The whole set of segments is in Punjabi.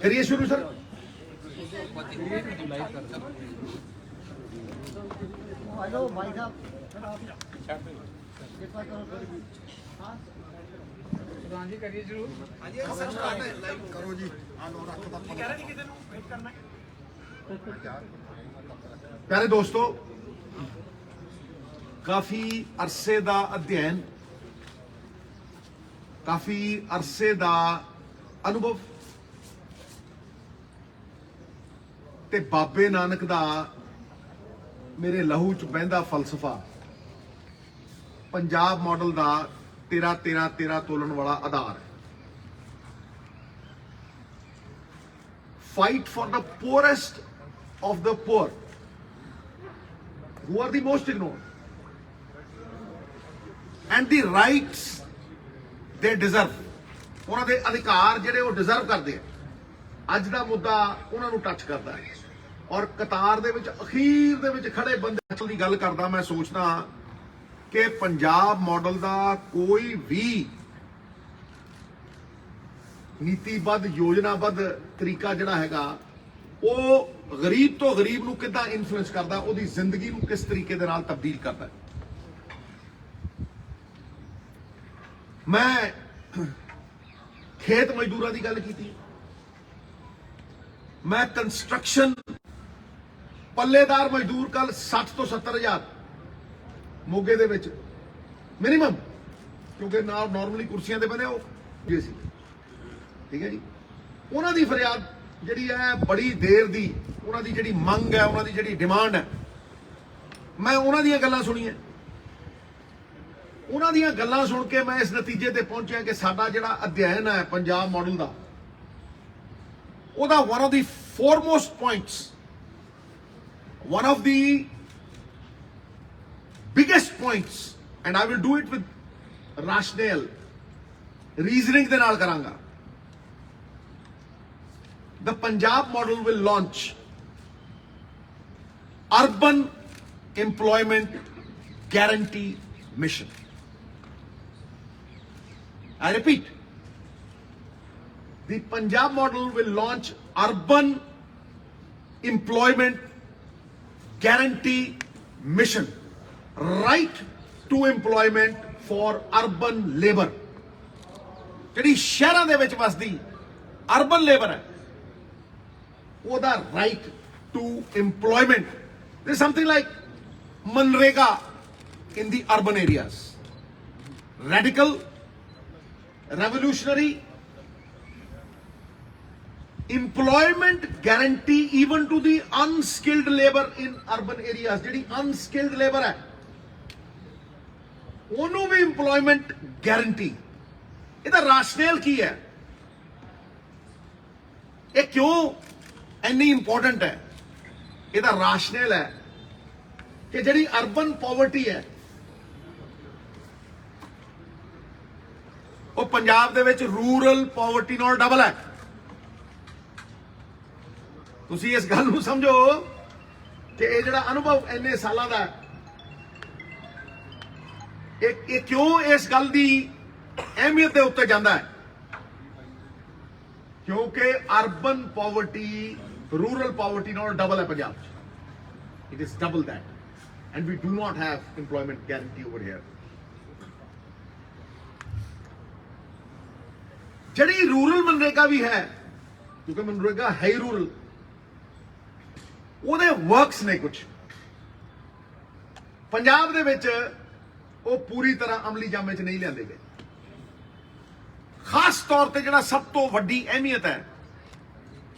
करिए शुरू सर। हेलो भाई साहब, प्रधान जी करिए शुरू। करो जी। प्यारे दोस्तों, काफी अरसे दा अध्ययन, काफी अरसे दा अनुभव ते बाबे नानक दा मेरे लहू च बहंदा फलसफा, पंजाब मॉडल दा 13-13-13 तोलन वाला आधार है। Fight for the poorest of the poor, who are the most ignored, and the rights they deserve, ਉਹਨਾਂ ਦੇ ਅਧਿਕਾਰ ਜਿਹੜੇ ਉਹ ਡਿਜ਼ਰਵ ਕਰਦੇ ਆ। ਅੱਜ ਦਾ ਮੁੱਦਾ ਉਹਨਾਂ ਨੂੰ ਟੱਚ ਕਰਦਾ ਹੈ ਔਰ ਕਤਾਰ ਦੇ ਵਿੱਚ ਅਖੀਰ ਦੇ ਵਿੱਚ ਖੜੇ ਬੰਦੇ ਦੀ ਗੱਲ ਕਰਦਾ। ਮੈਂ ਸੋਚਦਾ ਕਿ ਪੰਜਾਬ ਮਾਡਲ ਦਾ ਕੋਈ ਵੀ ਨੀਤੀਬੱਧ ਯੋਜਨਾਬੱਧ ਤਰੀਕਾ ਜਿਹੜਾ ਹੈਗਾ ਉਹ ਗਰੀਬ ਤੋਂ ਗਰੀਬ ਨੂੰ ਕਿੱਦਾਂ ਇਨਫਲੂਐਂਸ ਕਰਦਾ, ਉਹਦੀ ਜ਼ਿੰਦਗੀ ਨੂੰ ਕਿਸ ਤਰੀਕੇ ਦੇ ਨਾਲ ਤਬਦੀਲ ਕਰਦਾ। ਮੈਂ ਖੇਤ ਮਜ਼ਦੂਰਾਂ ਦੀ ਗੱਲ ਕੀਤੀ, ਮੈਂ ਕੰਸਟਰਕਸ਼ਨ ਪੱਲੇਦਾਰ ਮਜ਼ਦੂਰ ਕੱਲ 60 ਤੋਂ 70 ਹਜ਼ਾਰ ਮੋਗੇ ਦੇ ਵਿੱਚ ਮਿਨੀਮਮ, ਕਿਉਂਕਿ ਨਾਲ ਨਾਰਮਲੀ ਕੁਰਸੀਆਂ ਦੇ ਬਣੇ ਉਹ ਜੇ ਸੀ, ਠੀਕ ਹੈ ਜੀ। ਉਹਨਾਂ ਦੀ ਫਰਿਆਦ ਜਿਹੜੀ ਹੈ ਬੜੀ ਦੇਰ ਦੀ, ਉਹਨਾਂ ਦੀ ਜਿਹੜੀ ਮੰਗ ਹੈ, ਉਹਨਾਂ ਦੀ ਜਿਹੜੀ ਡਿਮਾਂਡ ਹੈ, ਮੈਂ ਉਹਨਾਂ ਦੀਆਂ ਗੱਲਾਂ ਸੁਣੀਆਂ। ਉਹਨਾਂ ਦੀਆਂ ਗੱਲਾਂ ਸੁਣ ਕੇ ਮੈਂ ਇਸ ਨਤੀਜੇ ਤੇ ਪਹੁੰਚਿਆ ਕਿ ਸਾਡਾ ਜਿਹੜਾ ਅਧਿਐਨ ਹੈ ਪੰਜਾਬ ਮਾਡਲ ਦਾ, ਉਹਦਾ one of the foremost points, one of the biggest points, and I will do it with rationale, reasoning ਦੇ ਨਾਲ ਕਰਾਂਗਾ। The Punjab model will launch urban employment guarantee mission. I repeat, the Punjab model will launch urban employment guarantee mission, right to employment for urban labor। ਜਿਹੜੀ ਸ਼ਹਿਰਾਂ ਦੇ ਵਿੱਚ ਵਸਦੀ ਅਰਬਨ ਲੇਬਰ ਹੈ, ਉਹਦਾ right to employment. There's something like Manrega in the urban areas. Radical, revolutionary employment guarantee even to the unskilled labor in urban areas। ਜਿਹੜੀ unskilled labor ਹੈ ਉਹਨੂੰ ਵੀ employment guarantee। ਇਹਦਾ ਰਾਸ਼ਨੇਲ ਕੀ ਹੈ, ਇਹ ਕਿਉਂ ਇੰਨੀ ਇੰਪੋਰਟੈਂਟ ਹੈ? ਇਹਦਾ ਰਾਸ਼ਨੇਲ ਹੈ ਕਿ ਜਿਹੜੀ ਅਰਬਨ ਪਾਵਰਟੀ ਹੈ ਉਹ ਪੰਜਾਬ ਦੇ ਵਿੱਚ ਰੂਰਲ ਪਾਵਰਟੀ ਨਾਲ ਡਬਲ ਹੈ। ਤੁਸੀਂ ਇਸ ਗੱਲ ਨੂੰ ਸਮਝੋ ਕਿ ਇਹ ਜਿਹੜਾ ਅਨੁਭਵ ਇੰਨੇ ਸਾਲਾਂ ਦਾ ਇਹ ਕਿਉਂ ਇਸ ਗੱਲ ਦੀ ਅਹਿਮੀਅਤ ਦੇ ਉੱਤੇ ਜਾਂਦਾ ਹੈ, ਕਿਉਂਕਿ ਅਰਬਨ ਪਾਵਰਟੀ ਰੂਰਲ ਪਾਵਰਟੀ ਨਾਲ ਡਬਲ ਹੈ ਪੰਜਾਬ 'ਚ। It is double that and we do not have employment guarantee over here. ਜਿਹੜੀ ਰੂਰਲ ਮਨਰੇਗਾ ਵੀ ਹੈ, ਕਿਉਂਕਿ ਮਨਰੇਗਾ ਹੈ ਰੂਰਲ, ਉਹਦੇ ਵਰਕਸ ਨੇ ਕੁਝ ਪੰਜਾਬ ਦੇ ਵਿੱਚ ਉਹ ਪੂਰੀ ਤਰ੍ਹਾਂ ਅਮਲੀ ਜਾਮੇ 'ਚ ਨਹੀਂ ਲਿਆਂਦੇ ਗਏ। ਖਾਸ ਤੌਰ ਤੇ ਜਿਹੜਾ ਸਭ ਤੋਂ ਵੱਡੀ ਅਹਿਮੀਅਤ ਹੈ,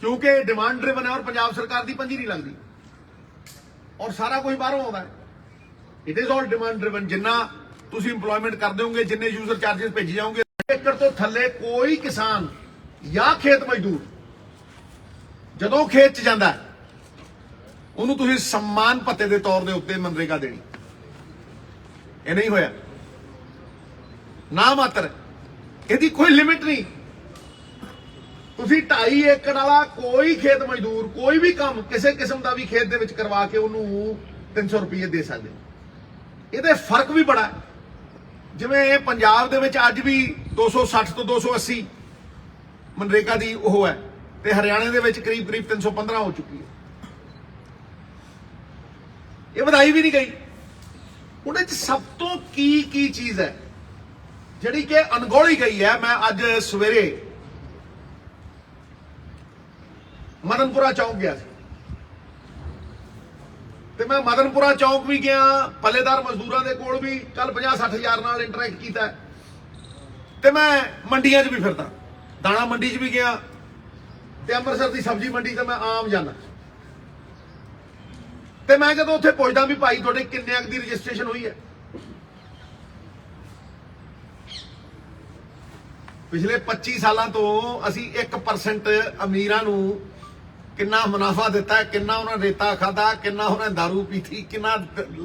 ਕਿਉਂਕਿ ਡਿਮਾਂਡ ਡਰਿਵਨ ਹੈ ਔਰ ਪੰਜਾਬ ਸਰਕਾਰ ਦੀ ਪੰਜੀ ਨਹੀਂ ਲੱਗਦੀ ਔਰ ਸਾਰਾ ਕੁਝ ਬਾਹਰੋਂ ਆਉਂਦਾ ਹੈ। It is all demand driven. ਜਿੰਨਾ ਤੁਸੀਂ ਇੰਪਲੋਇਮੈਂਟ ਕਰਦੇ ਹੋਗੇ, ਜਿੰਨੇ ਯੂਜ਼ਰ ਚਾਰजेस ਭੇਜੀ ਜਾਓਗੇ, ਏਕੜ ਤੋਂ ਥੱਲੇ ਕੋਈ ਕਿਸਾਨ ਜਾਂ ਖੇਤ ਮਜ਼ਦੂਰ ਜਦੋਂ ਖੇਤ 'ਚ ਜਾਂਦਾ ਉਹਨੂੰ ਤੁਸੀਂ ਸਨਮਾਨ ਭੱਤੇ ਦੇ ਤੌਰ ਦੇ ਉੱਤੇ ਮਨਰੇਗਾ ਦੇਣੀ। ਇਹ ਨਹੀਂ ਹੋਇਆ, ਨਾ ਮਾਤਰ, ਇਹਦੀ ਕੋਈ ਲਿਮਿਟ ਨਹੀਂ। ਤੁਸੀਂ 2.5 ਏਕੜ ਵਾਲਾ ਕੋਈ ਖੇਤ ਮਜ਼ਦੂਰ ਕੋਈ ਵੀ ਕੰਮ ਕਿਸੇ ਕਿਸਮ ਦਾ ਵੀ ਖੇਤ ਦੇ ਵਿੱਚ ਕਰਵਾ ਕੇ ਉਹਨੂੰ 300 ਰੁਪਏ ਦੇ ਸਕਦੇ ਹੋ। ਇਹਦੇ ਫਰਕ ਵੀ ਬੜਾ ਹੈ। ਜਿਵੇਂ ਪੰਜਾਬ ਦੇ ਵਿੱਚ ਅੱਜ ਵੀ 260 ਤੋਂ 280 ਮਨਰੇਗਾ ਦੀ ਉਹ ਹੈ ਤੇ ਹਰਿਆਣੇ ਦੇ ਵਿੱਚ ਕਰੀਬ 315 ਹੋ ਚੁੱਕੀ ਹੈ। ਇਹ ਵਧਾਈ ਵੀ ਨਹੀਂ ਗਈ। ਉਹਦੇ ਚ ਸਭ ਤੋਂ ਕੀ ਚੀਜ਼ ਹੈ ਜਿਹੜੀ ਕਿ ਅਣਗੌਲੀ ਗਈ ਹੈ। ਮੈਂ ਅੱਜ ਸਵੇਰੇ ਮਦਨਪੁਰਾ ਚੌਂਕ ਗਿਆ ਸੀ ਤੇ ਮੈਂ ਮਦਨਪੁਰਾ ਚੌਂਕ ਵੀ ਗਿਆ, ਪੱਲੇਦਾਰ ਮਜ਼ਦੂਰਾਂ ਦੇ ਕੋਲ ਵੀ ਕੱਲ 50-60 ਹਜ਼ਾਰ ਨਾਲ ਇੰਟਰੈਕਟ ਕੀਤਾ ਤੇ ਮੈਂ ਮੰਡੀਆਂ 'ਚ ਵੀ ਫਿਰਦਾ, ਦਾਣਾ ਮੰਡੀ 'ਚ ਵੀ ਗਿਆ ਤੇ ਅੰਮ੍ਰਿਤਸਰ ਦੀ ਸਬਜ਼ੀ ਮੰਡੀ ਤੇ ਮੈਂ ਆਮ ਜਾਣਾ ਤੇ ਮੈਂ ਜਦੋਂ ਉੱਥੇ ਪੁੱਛਦਾ ਵੀ ਭਾਈ ਤੁਹਾਡੇ ਕਿੰਨੇ ਦੀ ਰਜਿਸਟ੍ਰੇਸ਼ਨ ਹੋਈ ਹੈ, ਪਿਛਲੇ 25 ਸਾਲਾਂ ਤੋਂ ਅਸੀਂ 1% ਅਮੀਰਾਂ ਨੂੰ ਕਿੰਨਾ ਮੁਨਾਫਾ ਦਿੱਤਾ ਹੈ, ਕਿੰਨਾ ਉਹਨਾਂ ਰੇਤਾ ਖਾਦਾ, ਕਿੰਨਾ ਉਹਨਾਂ ਦਾਰੂ ਪੀਤੀ, ਕਿੰਨਾ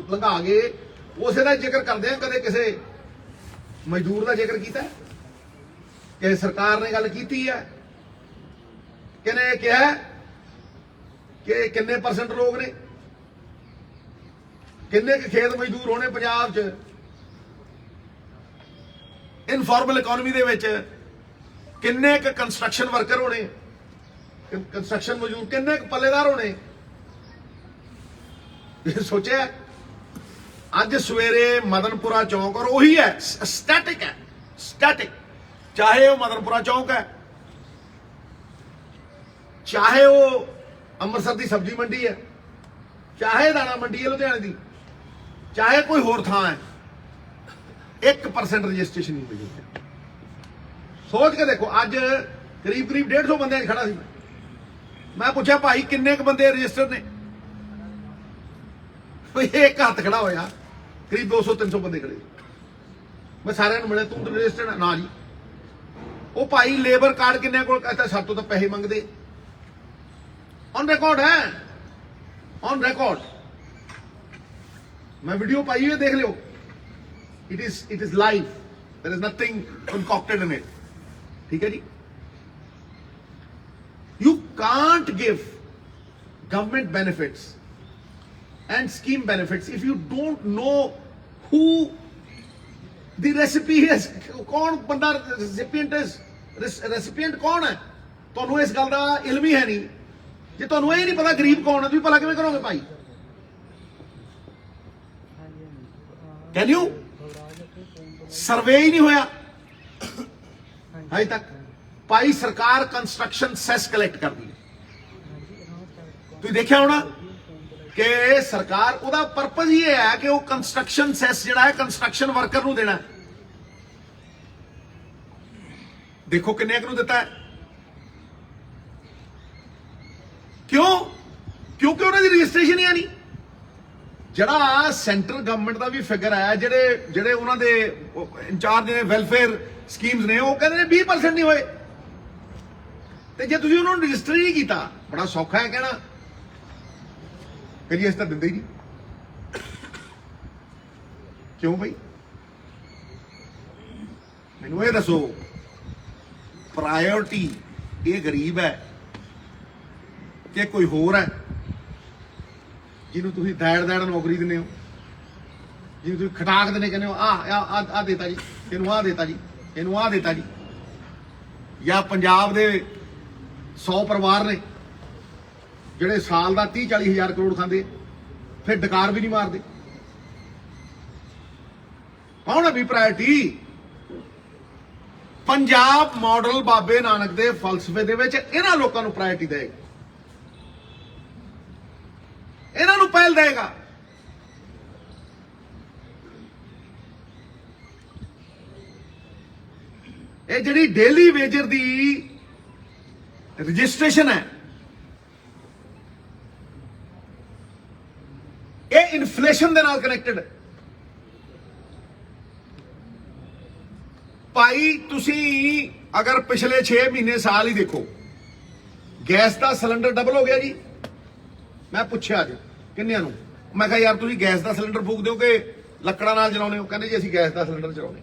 ਲੰਘਾ ਗਏ, ਉਸੇ ਦਾ ਜ਼ਿਕਰ ਕਰਦੇ ਆ। ਕਦੇ ਕਿਸੇ ਮਜ਼ਦੂਰ ਦਾ ਜ਼ਿਕਰ ਕੀਤਾ ਕਿ ਸਰਕਾਰ ਨੇ ਗੱਲ ਕੀਤੀ ਹੈ, ਕਿਹਨੇ ਕਿਹਾ ਕਿ ਕਿੰਨੇ ਪਰਸੈਂਟ ਲੋਕ ਨੇ, ਕਿੰਨੇ ਖੇਤ ਮਜ਼ਦੂਰ ਹੋਣੇ ਪੰਜਾਬ 'ਚ, ਇਨਫਾਰਮਲ ਇਕਨੋਮੀ ਦੇ ਵਿੱਚ ਕਿੰਨੇ ਕੁ ਕੰਸਟਰਕਸ਼ਨ ਵਰਕਰ ਹੋਣੇ, ਕੰਸਟਰਕਸ਼ਨ ਮਜ਼ਦੂਰ ਕਿੰਨੇ ਕੁ ਪੱਲੇਦਾਰ ਹੋਣੇ। ਸੋਚਿਆ ਅੱਜ ਸਵੇਰੇ ਮਦਨਪੁਰਾ ਚੌਂਕ, ਔਰ ਉਹੀ ਹੈ ਸਟੈਟਿਕ ਹੈ, ਸਟੈਟਿਕ, ਚਾਹੇ ਉਹ ਮਦਨਪੁਰਾ ਚੌਂਕ ਹੈ, ਚਾਹੇ ਉਹ ਅੰਮ੍ਰਿਤਸਰ ਦੀ ਸਬਜ਼ੀ ਮੰਡੀ ਹੈ, ਚਾਹੇ ਦਾਣਾ ਮੰਡੀ ਹੈ ਲੁਧਿਆਣੇ ਦੀ, ਚਾਹੇ ਕੋਈ ਹੋਰ ਥਾਂ ਹੈ, 1% ਰਜਿਸਟ੍ਰੇਸ਼ਨ ਨਹੀਂ ਹੋਈ। ਸੋਚ ਕੇ ਦੇਖੋ, ਅੱਜ ਕਰੀਬ 150 ਬੰਦਿਆਂ 'ਚ ਖੜਾ ਸੀ ਮੈਂ ਪੁੱਛਿਆ ਭਾਈ ਕਿੰਨੇ ਕੁ ਬੰਦੇ ਰਜਿਸਟਰ ਨੇ, ਇੱਕ ਹੱਥ ਖੜਾ ਹੋਇਆ, ਕਰੀਬ 200-300 ਬੰਦੇ ਖੜੇ। ਮੈਂ ਸਾਰਿਆਂ ਨੂੰ ਮਿਲਿਆ, ਤੂੰ ਰਜਿਸਟਰਡ ਨਾ ਜੀ। ਉਹ ਭਾਈ ਲੇਬਰ ਕਾਰਡ ਕਿੰਨੇ ਕੋਲ, ਕਹਿੰਦਾ ਸਾਡੇ ਤੋਂ ਤਾਂ ਪੈਸੇ ਮੰਗਦੇ, ਔਨ ਰਿਕਾਰਡ ਹੈ, ਔਨ ਰਿਕਾਰਡ। मैं वीडियो पाई है, देख लो, it is live, there is nothing concocted in it, ठीक है जी। You can't give government benefits and scheme benefits if you don't know who the recipient is, कौन बंदा recipient is, recipient कौन है। ਤੁਹਾਨੂੰ ਇਸ ਗੱਲ ਦਾ ਇਲਮ ਹੀ ਹੈ ਨਹੀਂ, ਜੇ ਤੁਹਾਨੂੰ ਇਹ ਨਹੀਂ ਪਤਾ ਗਰੀਬ ਕੌਣ ਹੈ, ਤੁਸੀਂ ਭਲਾ ਕਿਵੇਂ ਕਰੋਗੇ ਭਾਈ। कैन यू सर्वे ही नहीं होया अजे तक। भाई सरकार कंस्ट्रक्शन सैस कलैक्ट कर दी, तुम देखा होना कि सरकार ओदा परपज ये है कि वो कंस्ट्रक्शन सैस जिहड़ा है कंस्ट्रक्शन वर्कर नूं देना। देखो किन्ने नूं दिता है, क्यों? क्योंकि उन्होंने रजिस्ट्रेशन ही नहीं। ਜਿਹੜਾ ਸੈਂਟਰ ਗਵਰਨਮੈਂਟ ਦਾ ਵੀ ਫਿਗਰ ਹੈ, ਜਿਹੜੇ ਉਹਨਾਂ ਦੇ ਇੰਚਾਰਜ ਨੇ ਵੈਲਫੇਅਰ ਸਕੀਮਸ ਨੇ, ਉਹ ਕਹਿੰਦੇ ਨੇ 20% ਨਹੀਂ ਹੋਏ। ਤੇ ਜੇ ਤੁਸੀਂ ਉਹਨਾਂ ਨੂੰ ਰਜਿਸਟਰ ਹੀ ਨਹੀਂ ਕੀਤਾ, ਬੜਾ ਸੌਖਾ ਹੈ ਕਹਿਣਾ ਕਿ ਜੀ ਅਸੀਂ ਤਾਂ ਦਿੰਦੇ ਹੀ ਨਹੀਂ। ਕਿਉਂ ਬਈ? ਮੈਨੂੰ ਇਹ ਦੱਸੋ, ਪ੍ਰਾਇੋਰਟੀ ਇਹ ਗਰੀਬ ਹੈ ਕਿ ਕੋਈ ਹੋਰ ਹੈ ਜਿਹਨੂੰ ਤੁਸੀਂ ਦੈੜ ਨੌਕਰੀ ਦਿੰਦੇ ਹੋ, ਜਿਹਨੂੰ ਤੁਸੀਂ ਖਟਾਕ ਦਿੰਦੇ, ਕਹਿੰਦੇ ਹੋ ਆ ਦੇਤਾ ਜੀ, ਇਹਨੂੰ ਆ ਦੇਤਾ ਜੀ, ਇਹਨੂੰ ਆ ਦੇਤਾ ਜੀ। ਜਾਂ ਪੰਜਾਬ ਦੇ 100 ਪਰਿਵਾਰ ਨੇ ਜਿਹੜੇ ਸਾਲ ਦਾ 30-40 ਹਜ਼ਾਰ ਕਰੋੜ ਖਾਂਦੇ, ਫਿਰ ਡਕਾਰ ਵੀ ਨਹੀਂ ਮਾਰਦੇ। ਕੌਣ ਹੈ ਵੀ ਪ੍ਰਾਇੋਰਟੀ? ਪੰਜਾਬ ਮਾਡਲ ਬਾਬੇ ਨਾਨਕ ਦੇ ਫਲਸਫੇ ਦੇ ਵਿੱਚ ਇਹਨਾਂ ਲੋਕਾਂ ਨੂੰ ਪ੍ਰਾਇੋਰਟੀ ਦੇਗਾ, ਇਹਨਾਂ ਨੂੰ ਪਹਿਲ ਦੇਗਾ। ਇਹ ਜਿਹੜੀ ਡੇਲੀ ਵੇਜਰ ਦੀ ਰਜਿਸਟ੍ਰੇਸ਼ਨ ਹੈ, ਇਹ ਇਨਫਲੇਸ਼ਨ ਦੇ ਨਾਲ ਕਨੈਕਟਡ ਹੈ। ਭਾਈ ਤੁਸੀਂ ਅਗਰ ਪਿਛਲੇ 6 ਮਹੀਨੇ ਸਾਲ ਹੀ ਦੇਖੋ, ਗੈਸ ਦਾ ਸਿਲੰਡਰ ਡਬਲ ਹੋ ਗਿਆ ਜੀ। ਮੈਂ ਪੁੱਛਿਆ ਅੱਜ ਕਿੰਨਿਆਂ ਨੂੰ, ਮੈਂ ਕਿਹਾ ਯਾਰ ਤੁਸੀਂ ਗੈਸ ਦਾ ਸਿਲੰਡਰ ਫੂਕ ਦਿਓ ਕਿ ਲੱਕੜਾਂ ਨਾਲ ਜਲਾਉਂਦੇ ਹੋ? ਕਹਿੰਦੇ ਜੀ ਅਸੀਂ ਗੈਸ ਦਾ ਸਿਲੰਡਰ ਚਲਾਉਂਦੇ।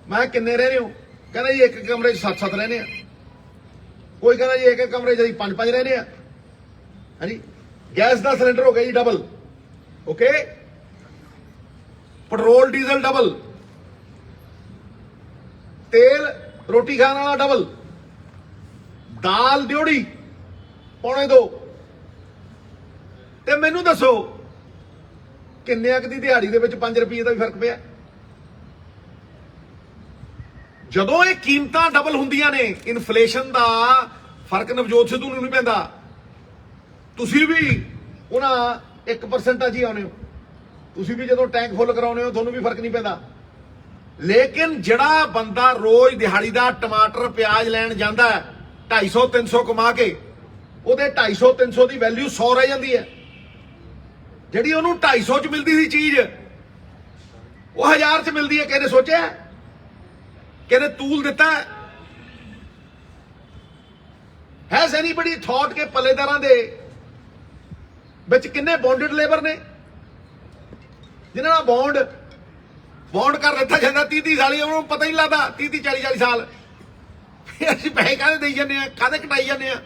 ਮੈਂ ਕਿਹਾ ਕਿੰਨੇ ਰਹਿ ਰਹੇ ਹੋ? ਕਹਿੰਦਾ ਜੀ ਇੱਕ ਕਮਰੇ 'ਚ 7-7 ਰਹਿੰਦੇ ਆ। ਕੋਈ ਕਹਿੰਦਾ ਜੀ ਇੱਕ ਕਮਰੇ 'ਚ ਅਸੀਂ 5-5 ਰਹਿੰਦੇ ਆ। ਹਾਂਜੀ, ਗੈਸ ਦਾ ਸਿਲੰਡਰ ਹੋ ਗਿਆ ਜੀ double, okay. Petrol diesel double, तेल रोटी खाने वाला डबल, दाल ड्योड़ी पौने 2 ਤੇ ਮੈਨੂੰ ਦੱਸੋ ਕਿੰਨੇ ਕੁ ਦੀ ਦਿਹਾੜੀ ਦੇ ਵਿੱਚ 5 ਰੁਪਏ ਦਾ ਵੀ ਫਰਕ ਪਿਆ। ਜਦੋਂ ਇਹ ਕੀਮਤਾਂ ਡਬਲ ਹੁੰਦੀਆਂ ਨੇ, ਇਨਫਲੇਸ਼ਨ ਦਾ ਫਰਕ ਨਵਜੋਤ ਸਿੱਧੂ ਨੂੰ ਨਹੀਂ ਪੈਂਦਾ। ਤੁਸੀਂ ਵੀ ਉਹਨਾਂ 1% ਜੀ ਆਉਨੇ ਹੋ, ਤੁਸੀਂ ਵੀ ਜਦੋਂ ਟੈਂਕ ਫੁੱਲ ਕਰਾਉਨੇ ਹੋ ਤੁਹਾਨੂੰ ਵੀ ਫਰਕ ਨਹੀਂ ਪੈਂਦਾ। ਲੇਕਿਨ ਜਿਹੜਾ ਬੰਦਾ ਰੋਜ਼ ਦਿਹਾੜੀ ਦਾ ਟਮਾਟਰ ਪਿਆਜ਼ ਲੈਣ ਜਾਂਦਾ 250 300 ਕਮਾ ਕੇ, ਉਹਦੇ 250 300 ਦੀ ਵੈਲਿਊ 100 ਰਹਿ ਜਾਂਦੀ ਹੈ। ਜਿਹੜੀ ਉਹਨੂੰ 250 ਚ ਮਿਲਦੀ ਸੀ ਚੀਜ਼, ਉਹ 1000 ਚ ਮਿਲਦੀ ਹੈ। ਕਿਹਨੇ ਸੋਚਿਆ? ਕਿਹਨੇ ਤੂਲ ਦਿੱਤਾ? ਹੈਜ਼ ਐਨੀਬਡੀ ਥੌਟ ਕਿ ਪੱਲੇਦਾਰਾਂ ਦੇ ਵਿੱਚ ਕਿੰਨੇ ਬੌਂਡਡ ਲੇਬਰ ਨੇ, ਜਿਨ੍ਹਾਂ ਦਾ ਬੌਂਡ ਕਰ ਦਿੱਤਾ ਜਾਂਦਾ 30 ਸਾਲੀ, ਉਹਨੂੰ ਪਤਾ ਹੀ ਨਹੀਂ ਲੱਗਦਾ 30 40 ਸਾਲ। ਫਿਰ ਅਸੀਂ ਪੈਸੇ ਕਾਹਦੇ ਦੇਈ ਜਾਂਦੇ ਆ, ਕਾਹਦੇ ਕਟਾਈ ਜਾਂਦੇ ਆ।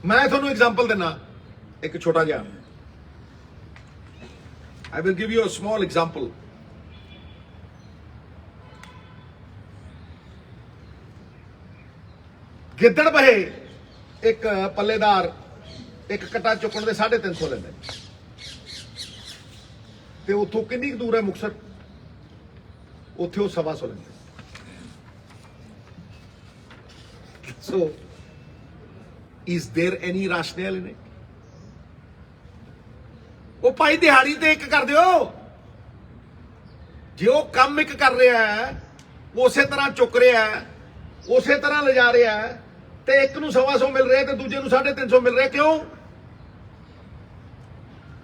ਮੈਂ ਤੁਹਾਨੂੰ ਐਗਜ਼ਾਮਪਲ ਦਿੰਨਾ ਇੱਕ ਛੋਟਾ ਜਿਹਾ। I will give you a small example. ਗਿੱਦੜ ਬਹੇ ਇੱਕ ਪੱਲੇਦਾਰ ਇੱਕ ਕਟਾ ਚੁੱਕਣ ਦੇ 350 ਲੈਂਦਾ, ਤੇ ਉੱਥੋਂ ਕਿੰਨੀ ਕੁ ਦੂਰ ਹੈ ਮੁਕਤਸਰ, ਉੱਥੇ ਉਹ 125 ਲੈਂਦਾ। So, is there any rationale in it? ਉਹ ਭਾਈ ਦਿਹਾੜੀ ਤੇ ਇੱਕ ਕਰ ਦਿਓ। ਜੇ ਉਹ ਕੰਮ ਇੱਕ ਕਰ ਰਿਹਾ ਹੈ, ਉਸੇ ਤਰ੍ਹਾਂ ਚੁੱਕ ਰਿਹਾ ਹੈ, ਉਸੇ ਤਰ੍ਹਾਂ ਲਿਜਾ ਰਿਹਾ ਹੈ, ਤੇ ਇੱਕ ਨੂੰ 125 ਮਿਲ ਰਿਹਾ ਤੇ ਦੂਜੇ ਨੂੰ 350 ਮਿਲ ਰਿਹਾ, ਕਿਉਂ?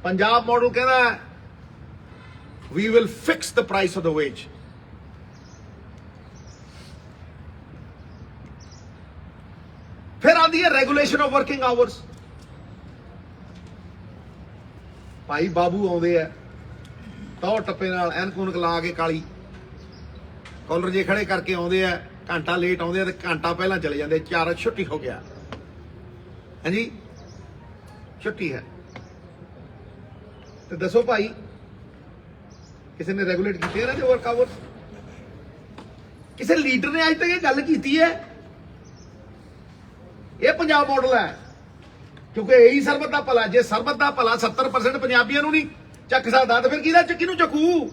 ਪੰਜਾਬ ਮਾਡਲ ਕਹਿੰਦਾ we will fix the price of the wage. ਫਿਰ ਆਉਂਦੀ ਹੈ ਰੈਗੂਲੇਸ਼ਨ ਆਫ ਵਰਕਿੰਗ ਆਵਰਸ। ਭਾਈ ਬਾਬੂ ਆਉਂਦੇ ਆ ਤੌਰ ਟੱਪੇ ਨਾਲ, ਐਨਕ ਉਨਕ ਲਾ ਕੇ, ਕਾਲੀ ਕਾਲਰ ਜੇ ਖੜੇ ਕਰਕੇ ਆਉਂਦੇ ਆ, ਘੰਟਾ ਲੇਟ ਆਉਂਦੇ ਆ ਤੇ ਘੰਟਾ ਪਹਿਲਾਂ ਚਲੇ ਜਾਂਦੇ। 4 ਛੁੱਟੀ ਹੋ ਗਿਆ, ਹਾਂਜੀ ਛੁੱਟੀ ਹੈ। ਤੇ ਦੱਸੋ ਭਾਈ, ਕਿਸੇ ਨੇ ਰੈਗੂਲੇਟ ਕੀਤੇ ਨਾ ਵਰਕ ਆਵਰਸ? ਕਿਸੇ ਲੀਡਰ ਨੇ ਅੱਜ ਤੱਕ ਇਹ ਗੱਲ ਕੀਤੀ ਹੈ? ਇਹ ਪੰਜਾਬ ਮਾਡਲ ਹੈ, ਕਿਉਂਕਿ ਇਹੀ ਸਰਬਤ ਦਾ ਭਲਾ। ਜੇ ਸਰਬਤ ਦਾ ਭਲਾ 70% ਪੰਜਾਬੀਆਂ ਨੂੰ ਨਹੀਂ ਚੱਕ ਸਕਦਾ, ਤਾਂ ਫਿਰ ਕਿਹਨੂੰ ਚੱਕੂ?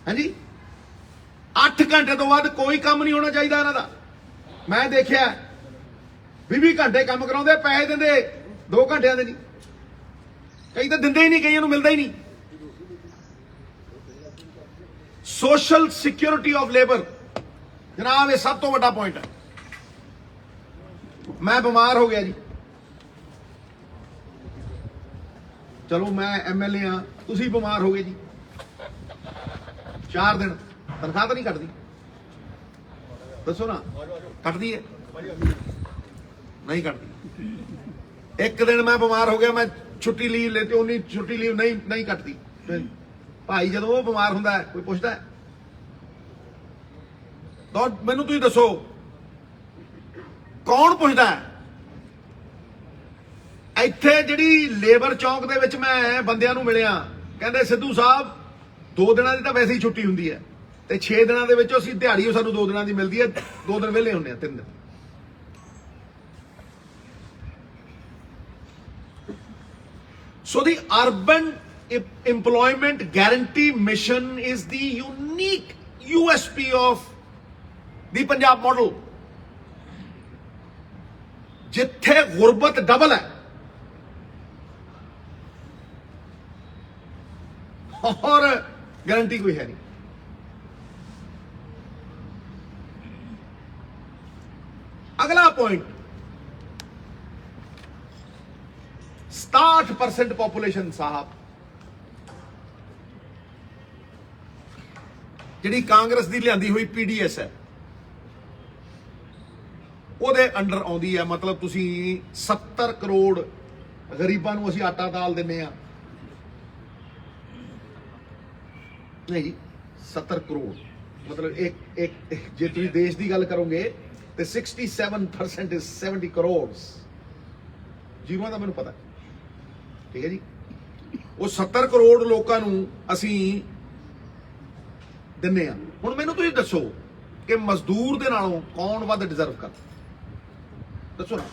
ਹਾਂਜੀ 8 ਘੰਟੇ ਤੋਂ ਬਾਅਦ ਕੋਈ ਕੰਮ ਨਹੀਂ ਹੋਣਾ ਚਾਹੀਦਾ ਇਹਨਾਂ ਦਾ। ਮੈਂ ਦੇਖਿਆ 20 ਘੰਟੇ ਕੰਮ ਕਰਾਉਂਦੇ, ਪੈਸੇ ਦਿੰਦੇ 2 ਘੰਟਿਆਂ ਦੇ ਨਹੀਂ, ਕਈ ਤਾਂ ਦਿੰਦੇ ਹੀ ਨਹੀਂ, ਕਈਆਂ ਨੂੰ ਮਿਲਦਾ ਹੀ ਨਹੀਂ। ਸੋਸ਼ਲ ਸਿਕਿਉਰਿਟੀ ਆਫ ਲੇਬਰ ਜਨਾਬ, ਇਹ ਸਭ ਤੋਂ ਵੱਡਾ ਪੁਆਇੰਟ ਹੈ। ਮੈਂ ਬਿਮਾਰ ਹੋ ਗਿਆ ਜੀ, ਚਲੋ ਮੈਂ ਐਮਐਲਏ ਆ, ਤੁਸੀਂ ਬਿਮਾਰ ਹੋ ਗਏ ਜੀ, 4 ਦਿਨ ਤਨਖਾਹ ਤਾਂ ਨਹੀਂ ਕੱਟਦੀ? ਦੱਸੋ ਨਾ, ਕੱਟਦੀ ਹੈ? ਨਹੀਂ ਕੱਟਦੀ। 1 ਦਿਨ ਮੈਂ ਬਿਮਾਰ ਹੋ ਗਿਆ, ਮੈਂ ਛੁੱਟੀ ਲੀਵ ਲੈਤੀ, ਉਨੀ ਛੁੱਟੀ ਲੀਵ ਨਹੀਂ ਕੱਟਦੀ। ਭਾਈ ਜਦੋਂ ਉਹ ਬਿਮਾਰ ਹੁੰਦਾ ਕੋਈ ਪੁੱਛਦਾ ਹੈ? ਤਾਂ ਮੈਨੂੰ ਤੁਸੀਂ ਦੱਸੋ, ਕੌਣ ਪੁੱਛਦਾ ਹੈ? ਇੱਥੇ ਜਿਹੜੀ ਲੇਬਰ ਚੌਂਕ ਦੇ ਵਿੱਚ ਮੈਂ ਬੰਦਿਆਂ ਨੂੰ ਮਿਲਿਆ, ਕਹਿੰਦੇ ਸਿੱਧੂ ਸਾਹਿਬ 2 ਦਿਨਾਂ ਦੀ ਤਾਂ ਵੈਸੇ ਹੀ ਛੁੱਟੀ ਹੁੰਦੀ ਹੈ, ਤੇ 6 ਦਿਨਾਂ ਦੇ ਵਿੱਚ ਅਸੀਂ ਦਿਹਾੜੀ ਸਾਨੂੰ 2 ਦਿਨਾਂ ਦੀ ਮਿਲਦੀ ਹੈ, 2 ਦਿਨ ਵਿਹਲੇ ਹੁੰਦੇ ਆ, 3 ਦਿਨ। So the urban employment guarantee mission is the unique USP of the Punjab model. जिथे गुरबत डबल है और गारंटी कोई है नहीं। अगला पॉइंट, 67% पॉपुलेशन साहब जिहड़ी कांग्रेस दी लियांदी हुई पीडीएस है, ਉਹਦੇ ਅੰਡਰ ਆਉਂਦੀ ਹੈ। ਮਤਲਬ ਤੁਸੀਂ 70 ਕਰੋੜ ਗਰੀਬਾਂ ਨੂੰ ਅਸੀਂ ਆਟਾ ਦਾਲ ਦਿੰਨੇ ਆ, ਨਹੀਂ ਜੀ 70 ਕਰੋੜ ਮਤਲਬ ਇੱਕ ਜੇ ਤੁਸੀਂ ਦੇਸ਼ ਦੀ ਗੱਲ ਕਰੋਗੇ ਤੇ 67% is 70 ਕਰੋੜ। ਜੀਰੋਆਂ ਦਾ ਮੈਨੂੰ ਪਤਾ, ਠੀਕ ਹੈ ਜੀ। ਉਹ 70 ਕਰੋੜ ਲੋਕਾਂ ਨੂੰ ਅਸੀਂ ਦਿੰਨੇ ਆ। ਹੁਣ ਮੈਨੂੰ ਤੁਸੀਂ ਦੱਸੋ ਕਿ ਮਜ਼ਦੂਰ ਦੇ ਨਾਲੋਂ ਕੌਣ ਵੱਧ ਡਿਜ਼ਰਵ ਕਰਦਾ? ਦੱਸੋ ਨਾ,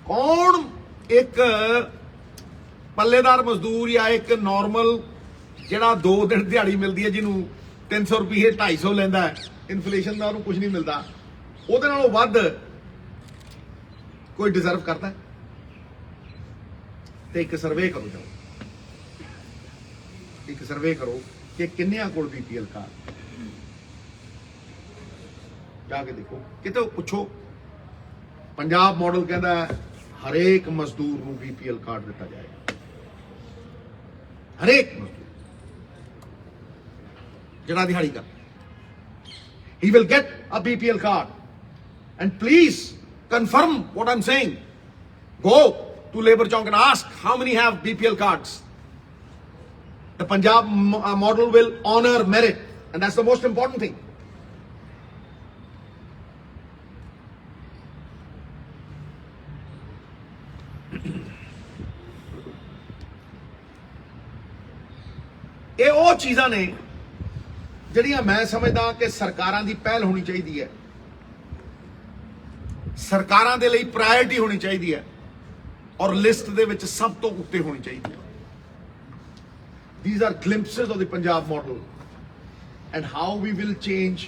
ਕੌਣ ਇੱਕ ਪੱਲੇਦਾਰ ਮਜ਼ਦੂਰ ਜਾਂ ਇੱਕ ਨਾਰਮਲ ਜਿਹੜਾ 2 ਦਿਨ ਦਿਹਾੜੀ ਮਿਲਦੀ ਹੈ, ਜਿਹਨੂੰ 300 ਰੁਪਏ 250 ਲੈਂਦਾ ਹੈ, ਇਨਫਲੇਸ਼ਨ ਦਾ ਉਹਨੂੰ ਕੁਝ ਨਹੀਂ ਮਿਲਦਾ, ਉਹਦੇ ਨਾਲੋਂ ਵੱਧ ਕੋਈ ਡਿਜ਼ਰਵ ਕਰਦਾ? ਤੇ ਇੱਕ ਸਰਵੇ ਕਰੋ, ਜਾਓ ਇੱਕ ਸਰਵੇ ਕਰੋ ਕਿ ਕਿੰਨਿਆਂ ਕੋਲ ਬੀਪੀਐਲ ਕਾਰਡ, ਜਾ ਕੇ ਦੇਖੋ, ਕਿਤੇ ਪੁੱਛੋ। ਪੰਜਾਬ ਮਾਡਲ ਕਹਿੰਦਾ ਹਰੇਕ ਮਜ਼ਦੂਰ ਨੂੰ ਬੀਪੀਐਲ ਕਾਰਡ ਦਿੱਤਾ ਜਾਏਗਾ, ਹਰੇਕ ਮਜ਼ਦੂਰ ਜਿਹੜਾ ਦਿਹਾੜੀ ਕਰ, he will get a BPL card. And please confirm what I'm saying. Go to Labour Chowk and ask how many have BPL cards. The Punjab model will honor merit, and that's the most important thing. ਇਹ ਉਹ ਚੀਜ਼ਾਂ ਨੇ ਜਿਹੜੀਆਂ ਮੈਂ ਸਮਝਦਾ ਕਿ ਸਰਕਾਰਾਂ ਦੀ ਪਹਿਲ ਹੋਣੀ ਚਾਹੀਦੀ ਹੈ, ਸਰਕਾਰਾਂ ਦੇ ਲਈ ਪ੍ਰਾਇੋਰਟੀ ਹੋਣੀ ਚਾਹੀਦੀ ਹੈ, ਔਰ ਲਿਸਟ ਦੇ ਵਿੱਚ ਸਭ ਤੋਂ ਉੱਤੇ ਹੋਣੀ ਚਾਹੀਦੀ ਹੈ। These are glimpses of the Punjab model and how we will change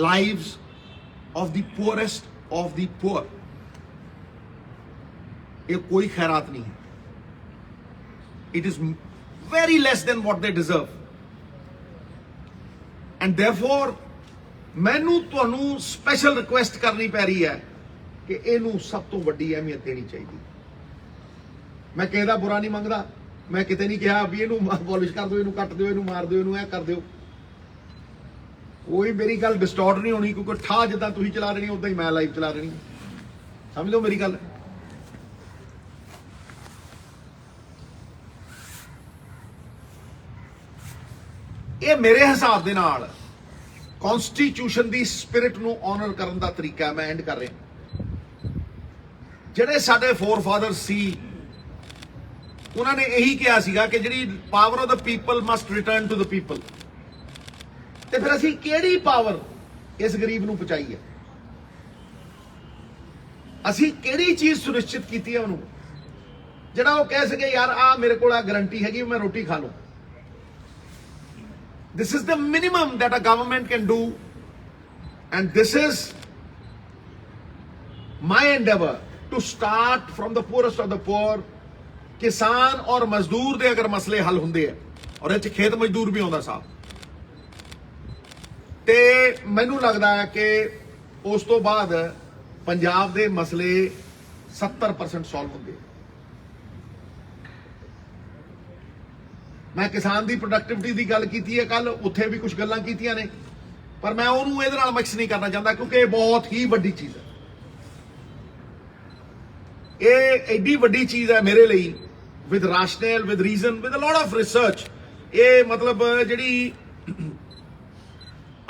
lives of the poorest of the poor. ਇਹ ਕੋਈ ਖੈਰਾਤ ਨਹੀਂ ਹੈ। It is very less than what they deserve. And therefore, ਮੈਨੂੰ ਤੁਹਾਨੂੰ ਸਪੈਸ਼ਲ ਰਿਕੁਐਸਟ ਕਰਨੀ ਪੈ ਰਹੀ ਹੈ ਕਿ ਇਹਨੂੰ ਸਭ ਤੋਂ ਵੱਡੀ ਅਹਿਮੀਅਤ ਦੇਣੀ ਚਾਹੀਦੀ। ਮੈਂ ਕਿਸੇ ਦਾ ਬੁਰਾ ਨਹੀਂ ਮੰਗਦਾ, ਮੈਂ ਕਿਤੇ ਨਹੀਂ ਕਿਹਾ ਵੀ ਇਹਨੂੰ ਪੋਲਿਸ਼ ਕਰ ਦਿਓ, ਇਹਨੂੰ ਕੱਟ ਦਿਓ, ਇਹਨੂੰ ਮਾਰ ਦਿਓ, ਇਹਨੂੰ ਇਹ ਕਰ ਦਿਓ। ਕੋਈ ਮੇਰੀ ਗੱਲ ਡਿਸਟੋਰਟ ਨਹੀਂ ਹੋਣੀ, ਕਿਉਂਕਿ ਠਾ ਜਿੱਦਾਂ ਤੁਸੀਂ ਚਲਾ ਰਹੇ ਹੋ ਉਦਾਂ ਹੀ ਮੈਂ ਲਾਈਵ ਚਲਾ ਰਹੀ ਹਾਂ। ਸਮਝ ਲਓ ਮੇਰੀ ਗੱਲ। ਇਹ ਮੇਰੇ ਹਿਸਾਬ ਦੇ ਨਾਲ ਕਨਸਟੀਟਿਊਸ਼ਨ ਦੀ ਸਪਿਰਿਟ ਨੂੰ ਆਨਰ ਕਰਨ ਦਾ ਤਰੀਕਾ। ਮੈਂ ਐਂਡ ਕਰ ਰਿਹਾ। ਜਿਹੜੇ ਸਾਡੇ ਫੋਰਫਾਦਰ ਸੀ, ਉਹਨਾਂ ਨੇ ਇਹੀ ਕਿਹਾ ਸੀਗਾ ਕਿ ਜਿਹੜੀ power of the people must return to the people. ਤੇ ਫਿਰ ਅਸੀਂ ਕਿਹੜੀ ਪਾਵਰ ਇਸ ਗਰੀਬ ਨੂੰ ਪਹੁੰਚਾਈ ਹੈ? ਅਸੀਂ ਕਿਹੜੀ ਚੀਜ਼ ਸੁਨਿਸ਼ਚਿਤ ਕੀਤੀ ਹੈ ਉਹਨੂੰ, ਜਿਹੜਾ ਉਹ ਕਹਿ ਸਕੇ ਯਾਰ ਆ ਮੇਰੇ ਕੋਲ ਆ ਗਰੰਟੀ ਹੈਗੀ, ਮੈਂ ਰੋਟੀ ਖਾ ਲਵਾਂ। This is the minimum that a government can do, and this is my endeavor to start from the poorest of the poor. किसान और मजदूर दे अगर मसले हल होंदे है, और इह 'च खेत मजदूर भी आउंदा साहब, ते मैनूं लगदा है कि उस तो बाद पंजाब दे मसले 70% सॉल्व होंदे। मैं किसान की प्रोडक्टिविटी की गल की है कल, उत्थे भी कुछ गल्लां कीतियां ने, पर मैं उहनूं इहदे नाल मिक्स नहीं करना चाहता, क्योंकि बहुत ही वड्डी चीज़ है। ये एडी वड्डी चीज़ है मेरे लिए, with rational, with reason, with a lot of research. ये मतलब जिहड़ी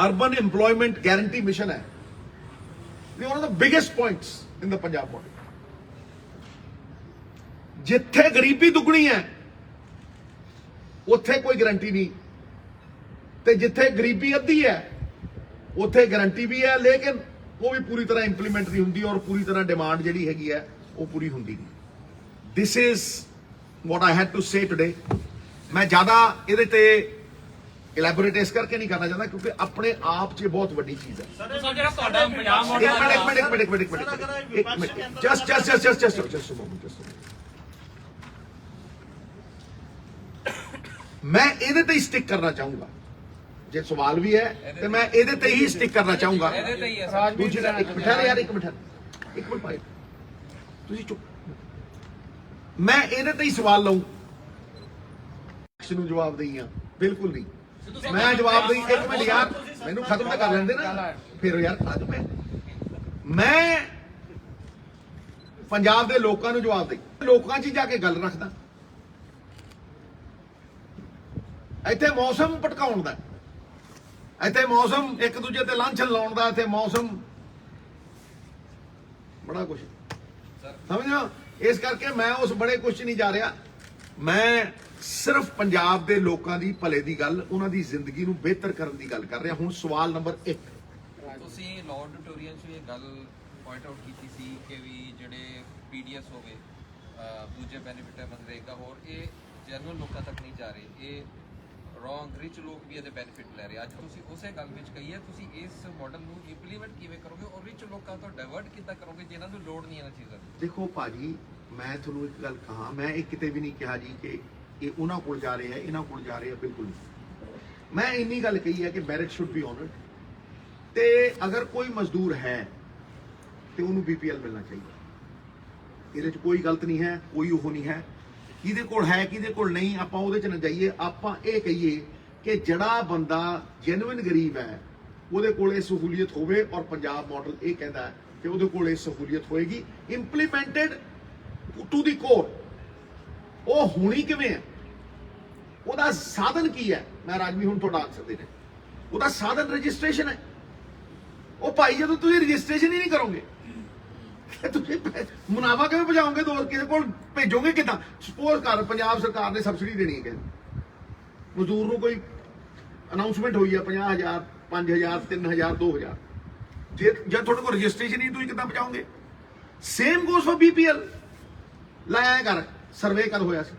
अर्बन एम्प्लॉयमेंट गारंटी मिशन है, one of the biggest points in the Punjab model. जिथे गरीबी दुगनी है ਉੱਥੇ ਕੋਈ ਗਾਰੰਟੀ ਨਹੀਂ, ਤੇ ਜਿੱਥੇ ਗਰੀਬੀ ਅੱਧੀ ਹੈ ਉੱਥੇ ਗਾਰੰਟੀ ਵੀ ਹੈ, ਲੇਕਿਨ ਉਹ ਵੀ ਪੂਰੀ ਤਰ੍ਹਾਂ ਇੰਪਲੀਮੈਂਟ ਨਹੀਂ ਹੁੰਦੀ, ਔਰ ਪੂਰੀ ਤਰ੍ਹਾਂ ਡਿਮਾਂਡ ਜਿਹੜੀ ਹੈਗੀ ਹੈ ਉਹ ਪੂਰੀ ਹੁੰਦੀ ਨਹੀਂ। This is what I had to say today. ਮੈਂ ਜ਼ਿਆਦਾ ਇਹਦੇ ਤੇ ਇਲੈਬੋਰੇਟ ਇਸ ਕਰਕੇ ਨਹੀਂ ਕਰਨਾ ਚਾਹੁੰਦਾ, ਕਿਉਂਕਿ ਆਪਣੇ ਆਪ 'ਚ ਬਹੁਤ ਵੱਡੀ ਚੀਜ਼ ਹੈ। ਜਿਹੜਾ ਤੁਹਾਡਾ ਪੰਜਾਬ ਮਾਡਲ ਜਸਟ मैं ਇਹਦੇ ਤੇ ਹੀ ਸਟਿਕ ਕਰਨਾ ਚਾਹੂੰਗਾ। ਜੇ ਸਵਾਲ ਵੀ ਹੈ ਤੇ ਮੈਂ ਇਹਦੇ ਤੇ ਹੀ ਸਟਿਕ ਕਰਨਾ ਚਾਹੂੰਗਾ। ਦੂਜੀ ਦਾ ਇੱਕ ਮਿੰਟ ਯਾਰ, ਇੱਕ ਮਿੰਟ ਭਾਈ ਤੁਸੀਂ ਚੁੱਪ। ਮੈਂ ਇਹਦੇ ਤੇ ਹੀ ਸਵਾਲ ਲਊਂ, ਨੂੰ ਜਵਾਬ ਦੇਈਆਂ ਬਿਲਕੁਲ ਨਹੀਂ। ਮੈਂ ਜਵਾਬ ਦੇਈ, ਇੱਕ ਮਿੰਟ ਯਾਰ ਮੈਨੂੰ ਖਤਮ ਤਾਂ ਕਰ ਲੈਂਦੇ ਨਾ ਫਿਰ ਯਾਰ। ਮੈਂ ਪੰਜਾਬ ਦੇ ਲੋਕਾਂ ਨੂੰ ਜਵਾਬ ਦੇਈ, ਲੋਕਾਂ 'ਚ ਜਾ ਕੇ ਗੱਲ ਰੱਖਦਾ। ਇੱਥੇ ਮੌਸਮ ਭਟਕਾਉਣ ਦਾ, ਇੱਥੇ ਮੌਸਮ ਇੱਕ ਦੂਜੇ ਤੇ ਲਾਂਛਨ ਲਾਉਣ ਦਾ, ਇੱਥੇ ਮੌਸਮ ਬੜਾ ਕੁਛ ਸਮਝੋ। ਇਸ ਕਰਕੇ ਮੈਂ ਉਸ ਬੜੇ ਕੁਝ ਨਹੀਂ ਜਾ ਰਿਹਾ। ਮੈਂ ਸਿਰਫ ਪੰਜਾਬ ਦੇ ਲੋਕਾਂ ਦੀ ਭਲੇ ਦੀ ਗੱਲ, ਉਹਨਾਂ ਦੀ ਜ਼ਿੰਦਗੀ ਨੂੰ ਬਿਹਤਰ ਕਰਨ ਦੀ ਗੱਲ ਕਰ ਰਿਹਾ। ਹੁਣ ਸਵਾਲ ਨੰਬਰ 1, ਤੁਸੀਂ ਲਾਰਡ ਆਡੀਟੋਰੀਅਮ 'ਚ ਇਹ ਗੱਲ ਪੁਆਇੰਟ ਆਊਟ ਕੀਤੀ ਸੀ ਕਿ ਵੀ ਜਿਹੜੇ ਪੀਡੀਐਸ ਹੋਵੇ ਦੂਜੇ ਬੈਨੀਫਿਟ ਹੈ ਮਨਰੇਗਾ ਹੋਰ ਇਹ ਜਨਰਲ ਲੋਕਾਂ ਤੱਕ ਨਹੀਂ ਜਾ ਰਹੇ, ਇਹ ਰੋਂਗ ਰਿਚ ਲੋਕ ਵੀ ਇਹਦੇ ਬੈਨੀਫਿਟ ਲੈ ਰਹੇ। ਅੱਜ ਤੁਸੀਂ ਉਸੇ ਗੱਲ ਵਿੱਚ ਕਹੀ ਹੈ, ਤੁਸੀਂ ਇਸ ਮਾਡਲ ਨੂੰ ਇੰਪਲੀਮੈਂਟ ਕਿਵੇਂ ਕਰੋਗੇ ਔਰ ਰਿਚ ਲੋਕਾਂ ਤੋਂ ਡਾਇਵਰਟ ਕਿੱਦਾਂ ਕਰੋਗੇ ਜਿਨ੍ਹਾਂ ਨੂੰ ਲੋੜ ਨਹੀਂ ਇਹਨਾਂ ਚੀਜ਼ਾਂ ਦੀ? ਦੇਖੋ ਭਾਜੀ, ਮੈਂ ਤੁਹਾਨੂੰ ਇੱਕ ਗੱਲ ਕਹਾਂ, ਮੈਂ ਇਹ ਕਿਤੇ ਵੀ ਨਹੀਂ ਕਿਹਾ ਜੀ ਕਿ ਇਹ ਉਹਨਾਂ ਕੋਲ ਜਾ ਰਹੇ ਆ, ਇਹਨਾਂ ਕੋਲ ਜਾ ਰਹੇ ਆ, ਬਿਲਕੁਲ ਨਹੀਂ। ਮੈਂ ਇੰਨੀ ਗੱਲ ਕਹੀ ਹੈ ਕਿ ਮੈਰਿਟ ਸ਼ੁੱਡ ਬੀ ਆਨਰਡ, ਤੇ ਅਗਰ ਕੋਈ ਮਜ਼ਦੂਰ ਹੈ ਤੇ ਉਹਨੂੰ BPL ਮਿਲਣਾ ਚਾਹੀਦਾ। ਇਹਦੇ 'ਚ ਕੋਈ ਗਲਤ ਨਹੀਂ ਹੈ, ਕੋਈ ਉਹ ਨਹੀਂ ਹੈ। ਕਿਹਦੇ ਕੋਲ ਹੈ ਕਿਹਦੇ ਕੋਲ ਨਹੀਂ, ਆਪਾਂ ਉਹਦੇ 'ਚ ਨਾ ਜਾਈਏ। ਆਪਾਂ ਇਹ ਕਹੀਏ ਕਿ ਜਿਹੜਾ ਬੰਦਾ ਜੈਨੂਇਨ ਗਰੀਬ ਹੈ ਉਹਦੇ ਕੋਲ ਇਹ ਸਹੂਲੀਅਤ ਹੋਵੇ, ਔਰ ਪੰਜਾਬ ਮਾਡਲ ਇਹ ਕਹਿੰਦਾ ਹੈ ਕਿ ਉਹਦੇ ਕੋਲ ਇਹ ਸਹੂਲੀਅਤ ਹੋਏਗੀ ਇੰਪਲੀਮੈਂਟਡ ਟੂ ਦੀ ਕੋਰ। ਉਹ ਹੋਣੀ ਕਿਵੇਂ ਹੈ, ਉਹਦਾ ਸਾਧਨ ਕੀ ਹੈ? ਮੈਂ ਰਾਜਵੀ ਹੁਣ ਤੁਹਾਡਾ ਆਨਸਰ ਦੇ ਰਿਹਾ। ਉਹਦਾ ਸਾਧਨ ਰਜਿਸਟ੍ਰੇਸ਼ਨ ਹੈ। ਉਹ ਭਾਈ ਜਦੋਂ ਤੁਸੀਂ ਰਜਿਸਟ੍ਰੇਸ਼ਨ ਹੀ ਨਹੀਂ ਕਰੋਗੇ ਤੁਸੀਂ ਮੁਨਾਫਾ ਕਿਵੇਂ ਪਹੁੰਚਾਓਗੇ? ਦੋ ਕਿਸੇ ਕੋਲ ਭੇਜੋਗੇ ਕਿੱਦਾਂ? ਸਪੋਜ਼ ਕਰ ਪੰਜਾਬ ਸਰਕਾਰ ਨੇ ਸਬਸਿਡੀ ਦੇਣੀ ਹੈ, ਕਹਿੰਦੇ ਮਜ਼ਦੂਰ ਨੂੰ ਕੋਈ ਅਨਾਉਂਸਮੈਂਟ ਹੋਈ ਹੈ 50,000 5,000 3,000 2,000, ਜੇ ਜਦ ਤੁਹਾਡੇ ਕੋਲ ਰਜਿਸਟ੍ਰੇਸ਼ਨ ਹੀ ਤੁਸੀਂ ਕਿੱਦਾਂ ਪਹੁੰਚਾਓਗੇ? Same goes for BPL। ਲਾਇਆ ਕਰ ਸਰਵੇ ਕਦ ਹੋਇਆ ਸੀ?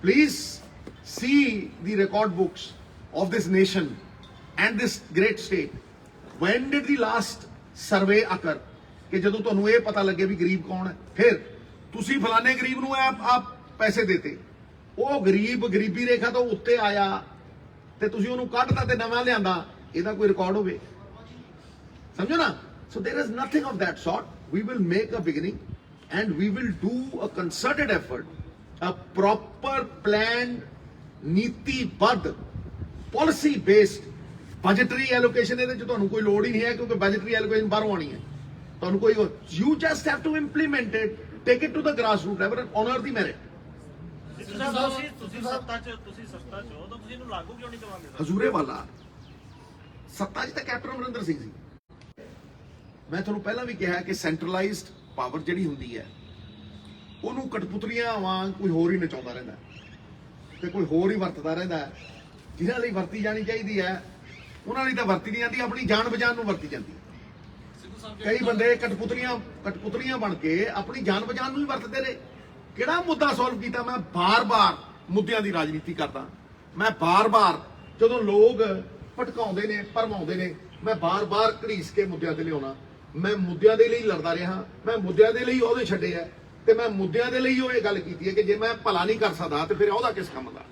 ਪਲੀਜ਼ ਸੀ ਦੀ record books of this nation and this great state. when did the last survey occur ਕਿ ਜਦੋਂ ਤੁਹਾਨੂੰ ਇਹ ਪਤਾ ਲੱਗੇ ਵੀ ਗਰੀਬ ਕੌਣ ਹੈ, ਫਿਰ ਤੁਸੀਂ ਫਲਾਣੇ ਗਰੀਬ ਨੂੰ ਆਪ ਪੈਸੇ ਦੇਤੇ, ਉਹ ਗਰੀਬ ਗਰੀਬੀ ਰੇਖਾ ਤੋਂ ਉੱਤੇ ਆਇਆ ਤੇ ਤੁਸੀਂ ਉਹਨੂੰ ਕੱਢਤਾ ਤੇ ਨਵਾਂ ਲਿਆਂਦਾ, ਇਹਦਾ ਕੋਈ ਰਿਕਾਰਡ ਹੋਵੇ? ਸਮਝੋ ਨਾ। So there is nothing of that sort. We will make a beginning and we will do a concerted effort, a proper planned, ਨੀਤੀਬੱਧ, policy based ਬਜਟਰੀ ਐਲੋਕੇਸ਼ਨ। ਇਹਦੇ 'ਚ ਤੁਹਾਨੂੰ ਕੋਈ ਲੋੜ ਹੀ ਨਹੀਂ ਹੈ ਕਿਉਂਕਿ ਬਜਟਰੀ ਐਲੋਕੇਸ਼ਨ ਬਾਹਰੋਂ ਆਣੀ ਹੈ। ਤੁਹਾਨੂੰ ਕੋਈ you just have to implement it, take it to the grass root level, honour the merit. ਤੁਸੀਂ ਸੱਤਾ ਚ ਹੋ ਤਾਂ ਤੁਸੀਂ ਇਹਨੂੰ ਲਾਗੂ ਕਿਉਂ ਨਹੀਂ ਕਰਵਾਉਂਦੇ? ਹਜ਼ੂਰੇ ਵਾਲਾ ਸੱਤਾ 'ਚ ਤਾਂ ਕੈਪਟਨ ਅਮਰਿੰਦਰ ਸਿੰਘ ਸੀ। ਮੈਂ ਤੁਹਾਨੂੰ ਪਹਿਲਾਂ ਵੀ ਕਿਹਾ ਕਿ ਸੈਂਟਰਲਾਈਜ਼ਡ ਪਾਵਰ ਜਿਹੜੀ ਹੁੰਦੀ ਹੈ ਉਹਨੂੰ ਕਠਪੁਤਲੀਆਂ ਵਾਂਗ ਕੋਈ ਹੋਰ ਹੀ ਨਚਾਉਂਦਾ ਰਹਿੰਦਾ ਤੇ ਕੋਈ ਹੋਰ ਹੀ ਵਰਤਦਾ ਰਹਿੰਦਾ। ਜਿਹਨਾਂ ਲਈ ਵਰਤੀ ਜਾਣੀ ਚਾਹੀਦੀ ਹੈ ਉਹਨਾਂ ਲਈ ਤਾਂ ਵਰਤੀ ਨਹੀਂ ਜਾਂਦੀ, ਆਪਣੀ ਜਾਨ ਬਚਾਉਣ ਨੂੰ ਵਰਤੀ ਜਾਂਦੀ। ਕਈ ਬੰਦੇ ਕਠਪੁਤਲੀਆਂ ਬਣ ਕੇ ਆਪਣੀ ਜਾਨ ਬਚਾਉਣ ਨੂੰ ਹੀ ਵਰਤਦੇ ਰਹੇ। ਕਿਹੜਾ ਮੁੱਦਾ ਸੋਲਵ ਕੀਤਾ? ਮੈਂ ਬਾਰ-ਬਾਰ ਮੁੱਦਿਆਂ ਦੀ ਰਾਜਨੀਤੀ ਕਰਦਾ। ਮੈਂ ਬਾਰ-ਬਾਰ ਜਦੋਂ ਲੋਕ ਭਟਕਾਉਂਦੇ ਨੇ, ਭਰਮਾਉਂਦੇ ਨੇ, ਮੈਂ ਬਾਰ-ਬਾਰ ਘੜੀਸ ਕੇ ਮੁੱਦਿਆਂ ਤੇ ਲਿਆਉਣਾ। ਮੈਂ ਮੁੱਦਿਆਂ ਦੇ ਲਈ ਲੜਦਾ ਰਿਹਾ, ਮੈਂ ਮੁੱਦਿਆਂ ਦੇ ਲਈ ਉਹਦੇ ਛੱਡੇ ਆ, ਤੇ ਮੈਂ ਮੁੱਦਿਆਂ ਦੇ ਲਈ ਉਹ ਇਹ ਗੱਲ ਕੀਤੀ ਹੈ ਕਿ ਜੇ ਮੈਂ ਭਲਾ ਨਹੀਂ ਕਰ ਸਕਦਾ ਤੇ ਫਿਰ ਉਹਦਾ ਕਿਸ ਕੰਮ ਦਾ?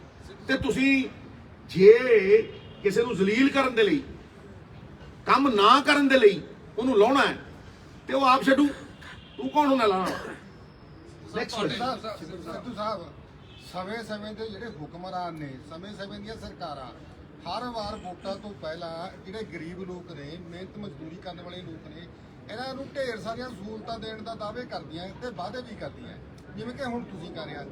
ਤੇ ਤੁਸੀਂ ਜੇ ਕਿਸੇ ਨੂੰ ਜ਼ਲੀਲ ਕਰਨ ਦੇ ਲਈ, ਕੰਮ ਨਾ ਕਰਨ ਦੇ ਲਈ ਉਹਨੂੰ ਲਾਉਣਾ ਹੈ ਤੇ ਉਹ ਆਪ ਛੱਡੂ, ਤੂੰ ਕੌਣ ਹੁੰਦਾ ਲਾਉਣਾ? ਸਿੱਧੂ ਸਾਹਿਬ, ਸਮੇਂ-ਸਮੇਂ ਦੇ ਜਿਹੜੇ ਹੁਕਮਰਾਨ ਨੇ, ਸਮੇਂ-ਸਮੇਂ ਦੀਆਂ ਸਰਕਾਰਾਂ ਹਰ ਵਾਰ ਵੋਟਾਂ ਤੋਂ ਪਹਿਲਾਂ ਜਿਹੜੇ ਗਰੀਬ ਲੋਕ ਨੇ, ਮਿਹਨਤ ਮਜ਼ਦੂਰੀ ਕਰਨ ਵਾਲੇ ਲੋਕ ਨੇ, ਇਹਨਾਂ ਨੂੰ ਢੇਰ ਸਾਰੀਆਂ ਸਹੂਲਤਾਂ ਦੇਣ ਦਾ ਦਾਅਵੇ ਕਰਦੀਆਂ ਤੇ ਵਾਅਦੇ ਵੀ ਕਰਦੀਆਂ, ਜਿਵੇਂ ਕਿ ਹੁਣ ਤੁਸੀਂ ਕਰ ਰਹੇ ਹੋ।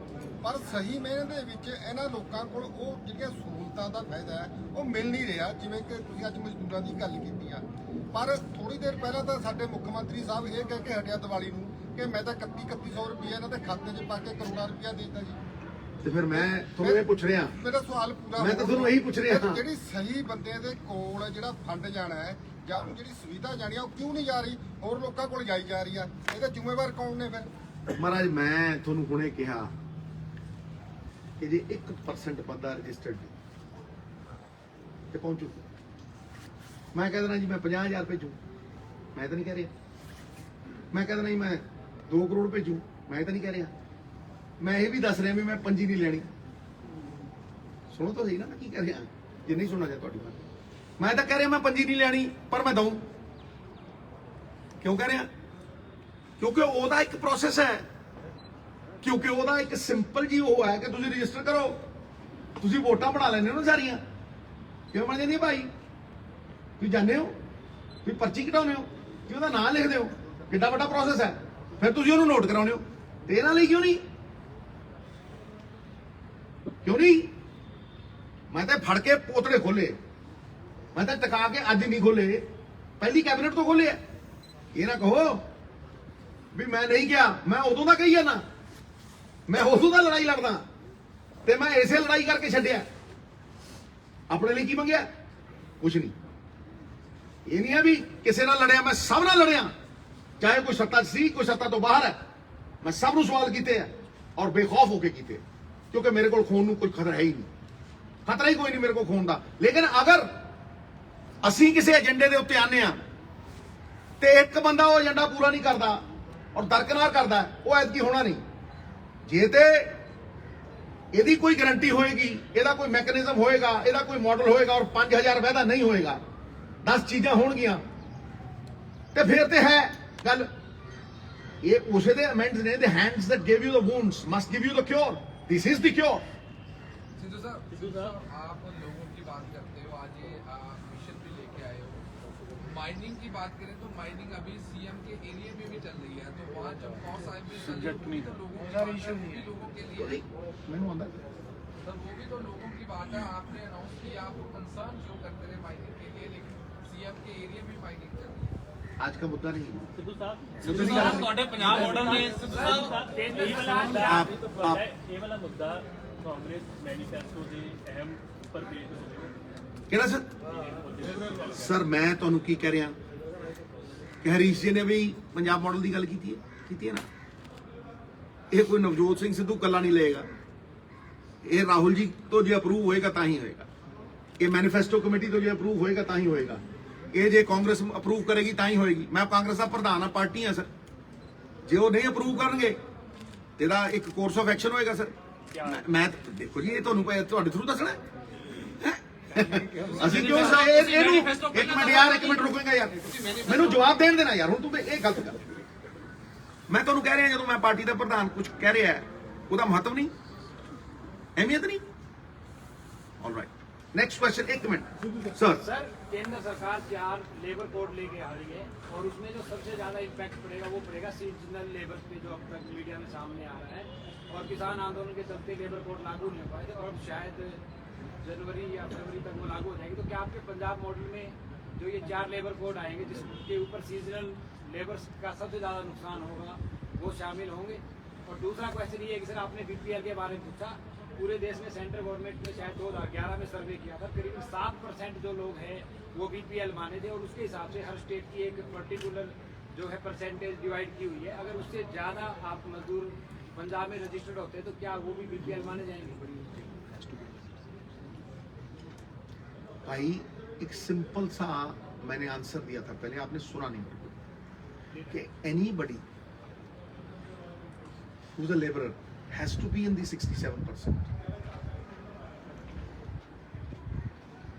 ਪਰ ਸਹੀ ਮਿਹਨਤ ਦੇ ਵਿੱਚ ਇਹਨਾਂ ਲੋਕਾਂ ਕੋਲ ਉਹ ਜਿਹੜੀਆਂ ਸਹੂਲਤਾਂ ਦਾ ਫਾਇਦਾ ਹੈ ਉਹ ਮਿਲ ਨਹੀਂ ਰਿਹਾ। ਜਿਵੇਂ ਕਿ ਤੁਸੀਂ ਅੱਜ ਮਜ਼ਦੂਰਾਂ ਦੀ ਗੱਲ ਕੀਤੀ ਆ, ਪਰ ਥੋੜੀ ਦੇਰ ਪਹਿਲਾਂ ਤਾਂ ਸਾਡੇ ਮੁੱਖ ਮੰਤਰੀ ਸਾਹਿਬ ਇਹ ਕਹਿ ਕੇ ਹਟਿਆ ਦੀਵਾਲੀ ਨੂੰ ਕਿ ਮੈਂ ਤਾਂ 3100 ਰੁਪਏ ਇਹਨਾਂ ਦੇ ਖਾਤੇ 'ਚ ਪਾ ਕੇ ਕਰੋੜਾਂ ਰੁਪਇਆ ਦੇ ਦਿੱਤਾ ਜੀ। ਤੇ ਫਿਰ ਮੈਂ ਤੁਹਾਨੂੰ ਇਹ ਪੁੱਛ ਰਿਹਾ, ਮੇਰਾ ਸਵਾਲ ਪੂਰਾ, ਮੈਂ ਤਾਂ ਤੁਹਾਨੂੰ ਇਹੀ ਪੁੱਛ ਰਿਹਾ, ਜਿਹੜੀ ਸਹੀ ਬੰਦੇ ਦੇ ਕੋਲ ਜਿਹੜਾ ਫੰਡ ਜਾਣਾ ਹੈ ਜਾਂ ਜਿਹੜੀ ਸੁਵਿਧਾ ਜਾਣੀ ਆ ਉਹ ਕਿਉਂ ਨਹੀਂ ਜਾ ਰਹੀ, ਹੋਰ ਲੋਕਾਂ ਕੋਲ ਜਾਈ ਜਾ ਰਹੀ ਆ? ਇਹਦਾ ਜ਼ਿੰਮੇਵਾਰ ਕੌਣ ਨੇ ਫਿਰ? ਮਹਾਰਾਜ ਮੈਂ ਤੁਹਾਨੂੰ ਹੁਣੇ ਕਿਹਾ ਕਿ ਜੇ 1% ਬੰਦਾ ਰਜਿਸਟਰਡ ਤੇ ਪਹੁੰਚੂ, ਮੈਂ ਕਹਿ ਦੇਣਾ ਜੀ ਮੈਂ 50,000 ਭੇਜੂ, ਮੈਂ ਤਾਂ ਨਹੀਂ ਕਹਿ ਰਿਹਾ। ਮੈਂ ਕਹਿ ਦੇਣਾ ਜੀ ਮੈਂ 2 ਕਰੋੜ ਭੇਜੂ, ਮੈਂ ਤਾਂ ਨਹੀਂ ਕਹਿ ਰਿਹਾ। ਮੈਂ ਇਹ ਵੀ ਦੱਸ ਰਿਹਾ ਵੀ ਮੈਂ ਪੰਜੀ ਨਹੀਂ ਲੈਣੀ। ਸੁਣੋ ਤਾਂ ਸਹੀ ਨਾ ਮੈਂ ਕੀ ਕਹਿ ਰਿਹਾ, ਜੇ ਨਹੀਂ ਸੁਣਨਾ ਚਾਹ ਤੁਹਾਡੀ ਬਾਤ। ਮੈਂ ਤਾਂ ਕਹਿ ਰਿਹਾ ਮੈਂ ਪੰਜੀ ਨਹੀਂ ਲੈਣੀ, ਪਰ ਮੈਂ ਦਊਂ। ਕਿਉਂ ਕਹਿ ਰਿਹਾ? ਕਿਉਂਕਿ ਉਹਦਾ ਇੱਕ ਪ੍ਰੋਸੈਸ ਹੈ, ਕਿਉਂਕਿ ਉਹਦਾ ਇੱਕ ਸਿੰਪਲ ਜੀ ਉਹ ਹੈ ਕਿ ਤੁਸੀਂ ਰਜਿਸਟਰ ਕਰੋ, ਤੁਸੀਂ ਵੋਟਾਂ ਬਣਾ ਲੈਂਦੇ ਹੋ ਨਾ ਸਾਰੀਆਂ। ਕਿਉਂ ਬਣ ਜਾਂਦੀ ਭਾਈ? ਤੁਸੀਂ ਜਾਣਦੇ ਹੋ, ਤੁਸੀਂ ਪਰਚੀ ਕਟਾਉਂਦੇ ਹੋ, ਕਿ ਉਹਦਾ ਨਾਂ ਲਿਖਦੇ ਹੋ, ਕਿੱਡਾ ਵੱਡਾ ਪ੍ਰੋਸੈਸ ਹੈ। ਫਿਰ ਤੁਸੀਂ ਉਹਨੂੰ ਨੋਟ ਕਰਾਉਂਦੇ ਹੋ, ਤੇ ਇਹਨਾਂ ਲਈ ਕਿਉਂ ਨਹੀਂ? ਕਿਉਂ ਨਹੀਂ? ਮੈਂ ਤਾਂ ਫੜ ਕੇ ਪੋਤੜੇ ਖੋਲੇ, ਮੈਂ ਤਾਂ ਟਿਕਾ ਕੇ ਅੱਜ ਨਹੀਂ ਖੋਲੇ, ਪਹਿਲੀ ਕੈਬਨਿਟ ਤੋਂ ਖੋਲੇ। ਇਹ ਨਾ ਕਹੋ ਵੀ ਮੈਂ ਨਹੀਂ ਗਿਆ, ਮੈਂ ਉਦੋਂ ਦਾ ਕਹੀ ਜਾਂਦਾ, ਮੈਂ ਉਦੋਂ ਦਾ ਲੜਾਈ ਲੜਦਾ ਤੇ ਮੈਂ ਇਸੇ ਲੜਾਈ ਕਰਕੇ ਛੱਡਿਆ। ਆਪਣੇ ਲਈ ਕੀ ਮੰਗਿਆ? ਕੁਛ ਨਹੀਂ। ਇਹ ਨਹੀਂ ਹੈ ਵੀ ਕਿਸੇ ਨਾਲ ਲੜਿਆ, ਮੈਂ ਸਭ ਨਾਲ ਲੜਿਆ, ਚਾਹੇ ਕੋਈ ਸੱਤਾ 'ਚ ਸੀ ਕੋਈ ਸੱਤਾ ਤੋਂ ਬਾਹਰ ਹੈ, ਮੈਂ ਸਭ ਨੂੰ ਸਵਾਲ ਕੀਤੇ ਆ ਔਰ ਬੇਖੌਫ ਹੋ ਕੇ ਕੀਤੇ, ਕਿਉਂਕਿ ਮੇਰੇ ਕੋਲ ਖੋਣ ਨੂੰ ਕੋਈ ਖਤਰਾ ਹੈ ਹੀ ਨਹੀਂ, ਖਤਰਾ ਹੀ ਕੋਈ ਨਹੀਂ ਮੇਰੇ ਕੋਲ ਖੋਣ ਦਾ। ਲੇਕਿਨ ਅਗਰ ਅਸੀਂ ਕਿਸੇ ਏਜੰਡੇ ਦੇ ਉੱਤੇ ਆਨੇ ਆ ਤੇ ਇੱਕ ਬੰਦਾ ਉਹ ਏਜੰਡਾ ਪੂਰਾ ਨਹੀਂ ਕਰਦਾ ਔਰ ਦਰਕਨਾਰ ਕਰਦਾ, ਉਹ ਐਤਕੀ ਹੋਣਾ ਨਹੀਂ। ਜੇ ਤੇ ਇਹਦੀ ਕੋਈ ਗਾਰੰਟੀ ਹੋਏਗੀ, ਇਹਦਾ ਕੋਈ ਮੈਕੈਨਿਜ਼ਮ ਹੋਏਗਾ, ਇਹਦਾ ਕੋਈ ਮਾਡਲ ਹੋਏਗਾ ਔਰ 5000 ਵਾਅਦਾ ਨਹੀਂ ਹੋਏਗਾ, 10 ਚੀਜ਼ਾਂ ਹੋਣਗੀਆਂ, ਤੇ ਫਿਰ ਤੇ ਹੈ ਗੱਲ। ਇਹ ਉਸੇ ਦੇ ਅਮੈਂਡਸ ਨੇ, the hands that gave you the wounds must give you the cure. This is the cure. Sidhu साहब, आप लोगों की बात करते हो, आज ये मिशन भी लेके आए हो। माइनिंग की बात करें तो माइनिंग अभी सीएम के एरिया में भी चल रही है, तो वहाँ जब कॉस आए भी सब्जेक्ट नहीं था, लोगों के लिए ਮੈਨੂੰ ਆਉਂਦਾ सर वो भी तो लोगों की बात है। आपने अनाउंस किया, आप कंसर्न शो करते रहे माइनिंग के लिए, लेकिन सीएम के एरिया में माइनिंग चल रही है। ਅੱਜ का मुद्दा नहीं है। ਸਿੱਧੂ ਸਾਹਿਬ ਤੁਹਾਡੇ ਪੰਜਾਬ ਮਾਡਲ ਨੇ ਸਿੱਧੂ ਸਾਹਿਬ आप ਇਹ ਵਾਲਾ ਮੁੱਦਾ ਕਾਂਗਰਸ ਮੈਨੀਫੈਸਟੋ ਦੇ ਅਹਿਮ ਪ੍ਰਵੇਸ਼ ਕਿਹੜਾ ਸਰ? ਸਰ ਮੈਂ ਤੁਹਾਨੂੰ ਕੀ ਕਹਿ ਰਿਹਾ ਕਿ ਹਰੀਸ਼ ਜੀ ਨੇ ਵੀ ਪੰਜਾਬ ਮਾਡਲ ਦੀ ਗੱਲ ਕੀਤੀ ਹੈ ਨਾ। ਇਹ ਕੋਈ ਨਵਜੋਤ ਸਿੰਘ ਸਿੱਧੂ ਕੱਲਾ ਨਹੀਂ ਲਏਗਾ, ਇਹ ਰਾਹੁਲ ਜੀ ਤੋਂ ਜੇ ਅਪਰੂਵ ਹੋਏਗਾ ਤਾਂ ਹੀ ਹੋਏਗਾ, ਇਹ ਮੈਨੀਫੈਸਟੋ ਕਮੇਟੀ ਤੋਂ ਜੇ ਅਪਰੂਵ ਹੋਏਗਾ ਤਾਂ ਹੀ ਹੋਏਗਾ, ਇਹ ਜੇ ਕਾਂਗਰਸ ਅਪਰੂਵ ਕਰੇਗੀ ਤਾਂ ਹੀ ਹੋਏਗੀ। ਮੈਂ ਕਾਂਗਰਸ ਦਾ ਪ੍ਰਧਾਨ ਆ, ਪਾਰਟੀ ਆ ਸਰ। ਜੇ ਉਹ ਨਹੀਂ ਅਪਰੂਵ ਕਰਨਗੇ ਤੇ ਇਹਦਾ ਇੱਕ ਕੋਰਸ ਆਫ ਐਕਸ਼ਨ ਹੋਏਗਾ ਸਰ। ਮੈਂ ਦੇਖੋ ਜੀ, ਇਹ ਤੁਹਾਨੂੰ ਤੁਹਾਡੇ ਥਰੂ ਦੱਸਣਾ ਹੈ। ਅਸੀਂ ਕਿਉਂ ਇਹਨੂੰ ਇੱਕ ਮਿੰਟ ਰੁਕੇਗਾ ਯਾਰ, ਮੈਨੂੰ ਜਵਾਬ ਦੇਣ ਦੇਣਾ ਯਾਰ। ਹੁਣ ਤੂੰ ਇਹ ਗਲਤ ਕਰ, ਮੈਂ ਤੁਹਾਨੂੰ ਕਹਿ ਰਿਹਾ ਜਦੋਂ ਮੈਂ ਪਾਰਟੀ ਦਾ ਪ੍ਰਧਾਨ ਕੁਝ ਕਹਿ ਰਿਹਾ ਹੈ, ਉਹਦਾ ਮਹੱਤਵ ਨਹੀਂ, ਅਹਿਮੀਅਤ ਨਹੀਂ। ਆਲਰਾਈਟ, नेक्स्ट क्वेश्चन, एक मिनट सर। सर, केंद्र सरकार 4 लेबर कोड लेके आ रही है और उसमें जो सबसे ज्यादा इम्पैक्ट पड़ेगा वो पड़ेगा सीजनल लेबर पे, जो अब तक मीडिया में सामने आ रहा है। और किसान आंदोलन के चलते लेबर कोड लागू नहीं हो पाए थे और अब शायद जनवरी या फरवरी तक वो लागू हो जाएंगे। तो क्या आपके पंजाब मॉडल में जो ये 4 लेबर कोड आएंगे जिसके ऊपर सीजनल लेबर का सबसे ज्यादा नुकसान होगा वो शामिल होंगे? और दूसरा क्वेश्चन ये है कि सर आपने बीपीएल के बारे में पूछा, पूरे देश में सेंट्रल गवर्नमेंट ने शायद 2011 में सर्वे किया था, करीबन 7% जो लोग हैं वो बीपीएल माने थे और उसके हिसाब से हर स्टेट की एक पर्टिकुलर जो है परसेंटेज डिवाइड की हुई है। अगर उससे ज़्यादा आप मजदूर पंजाब में रजिस्टर्ड होते हैं तो क्या वो भी बीपीएल माने जाएंगे? भाई एक सिंपल सा मैंने आंसर दिया था पहले, आपने सुना नहीं कि anybody who is a labourer has to be in the 67%.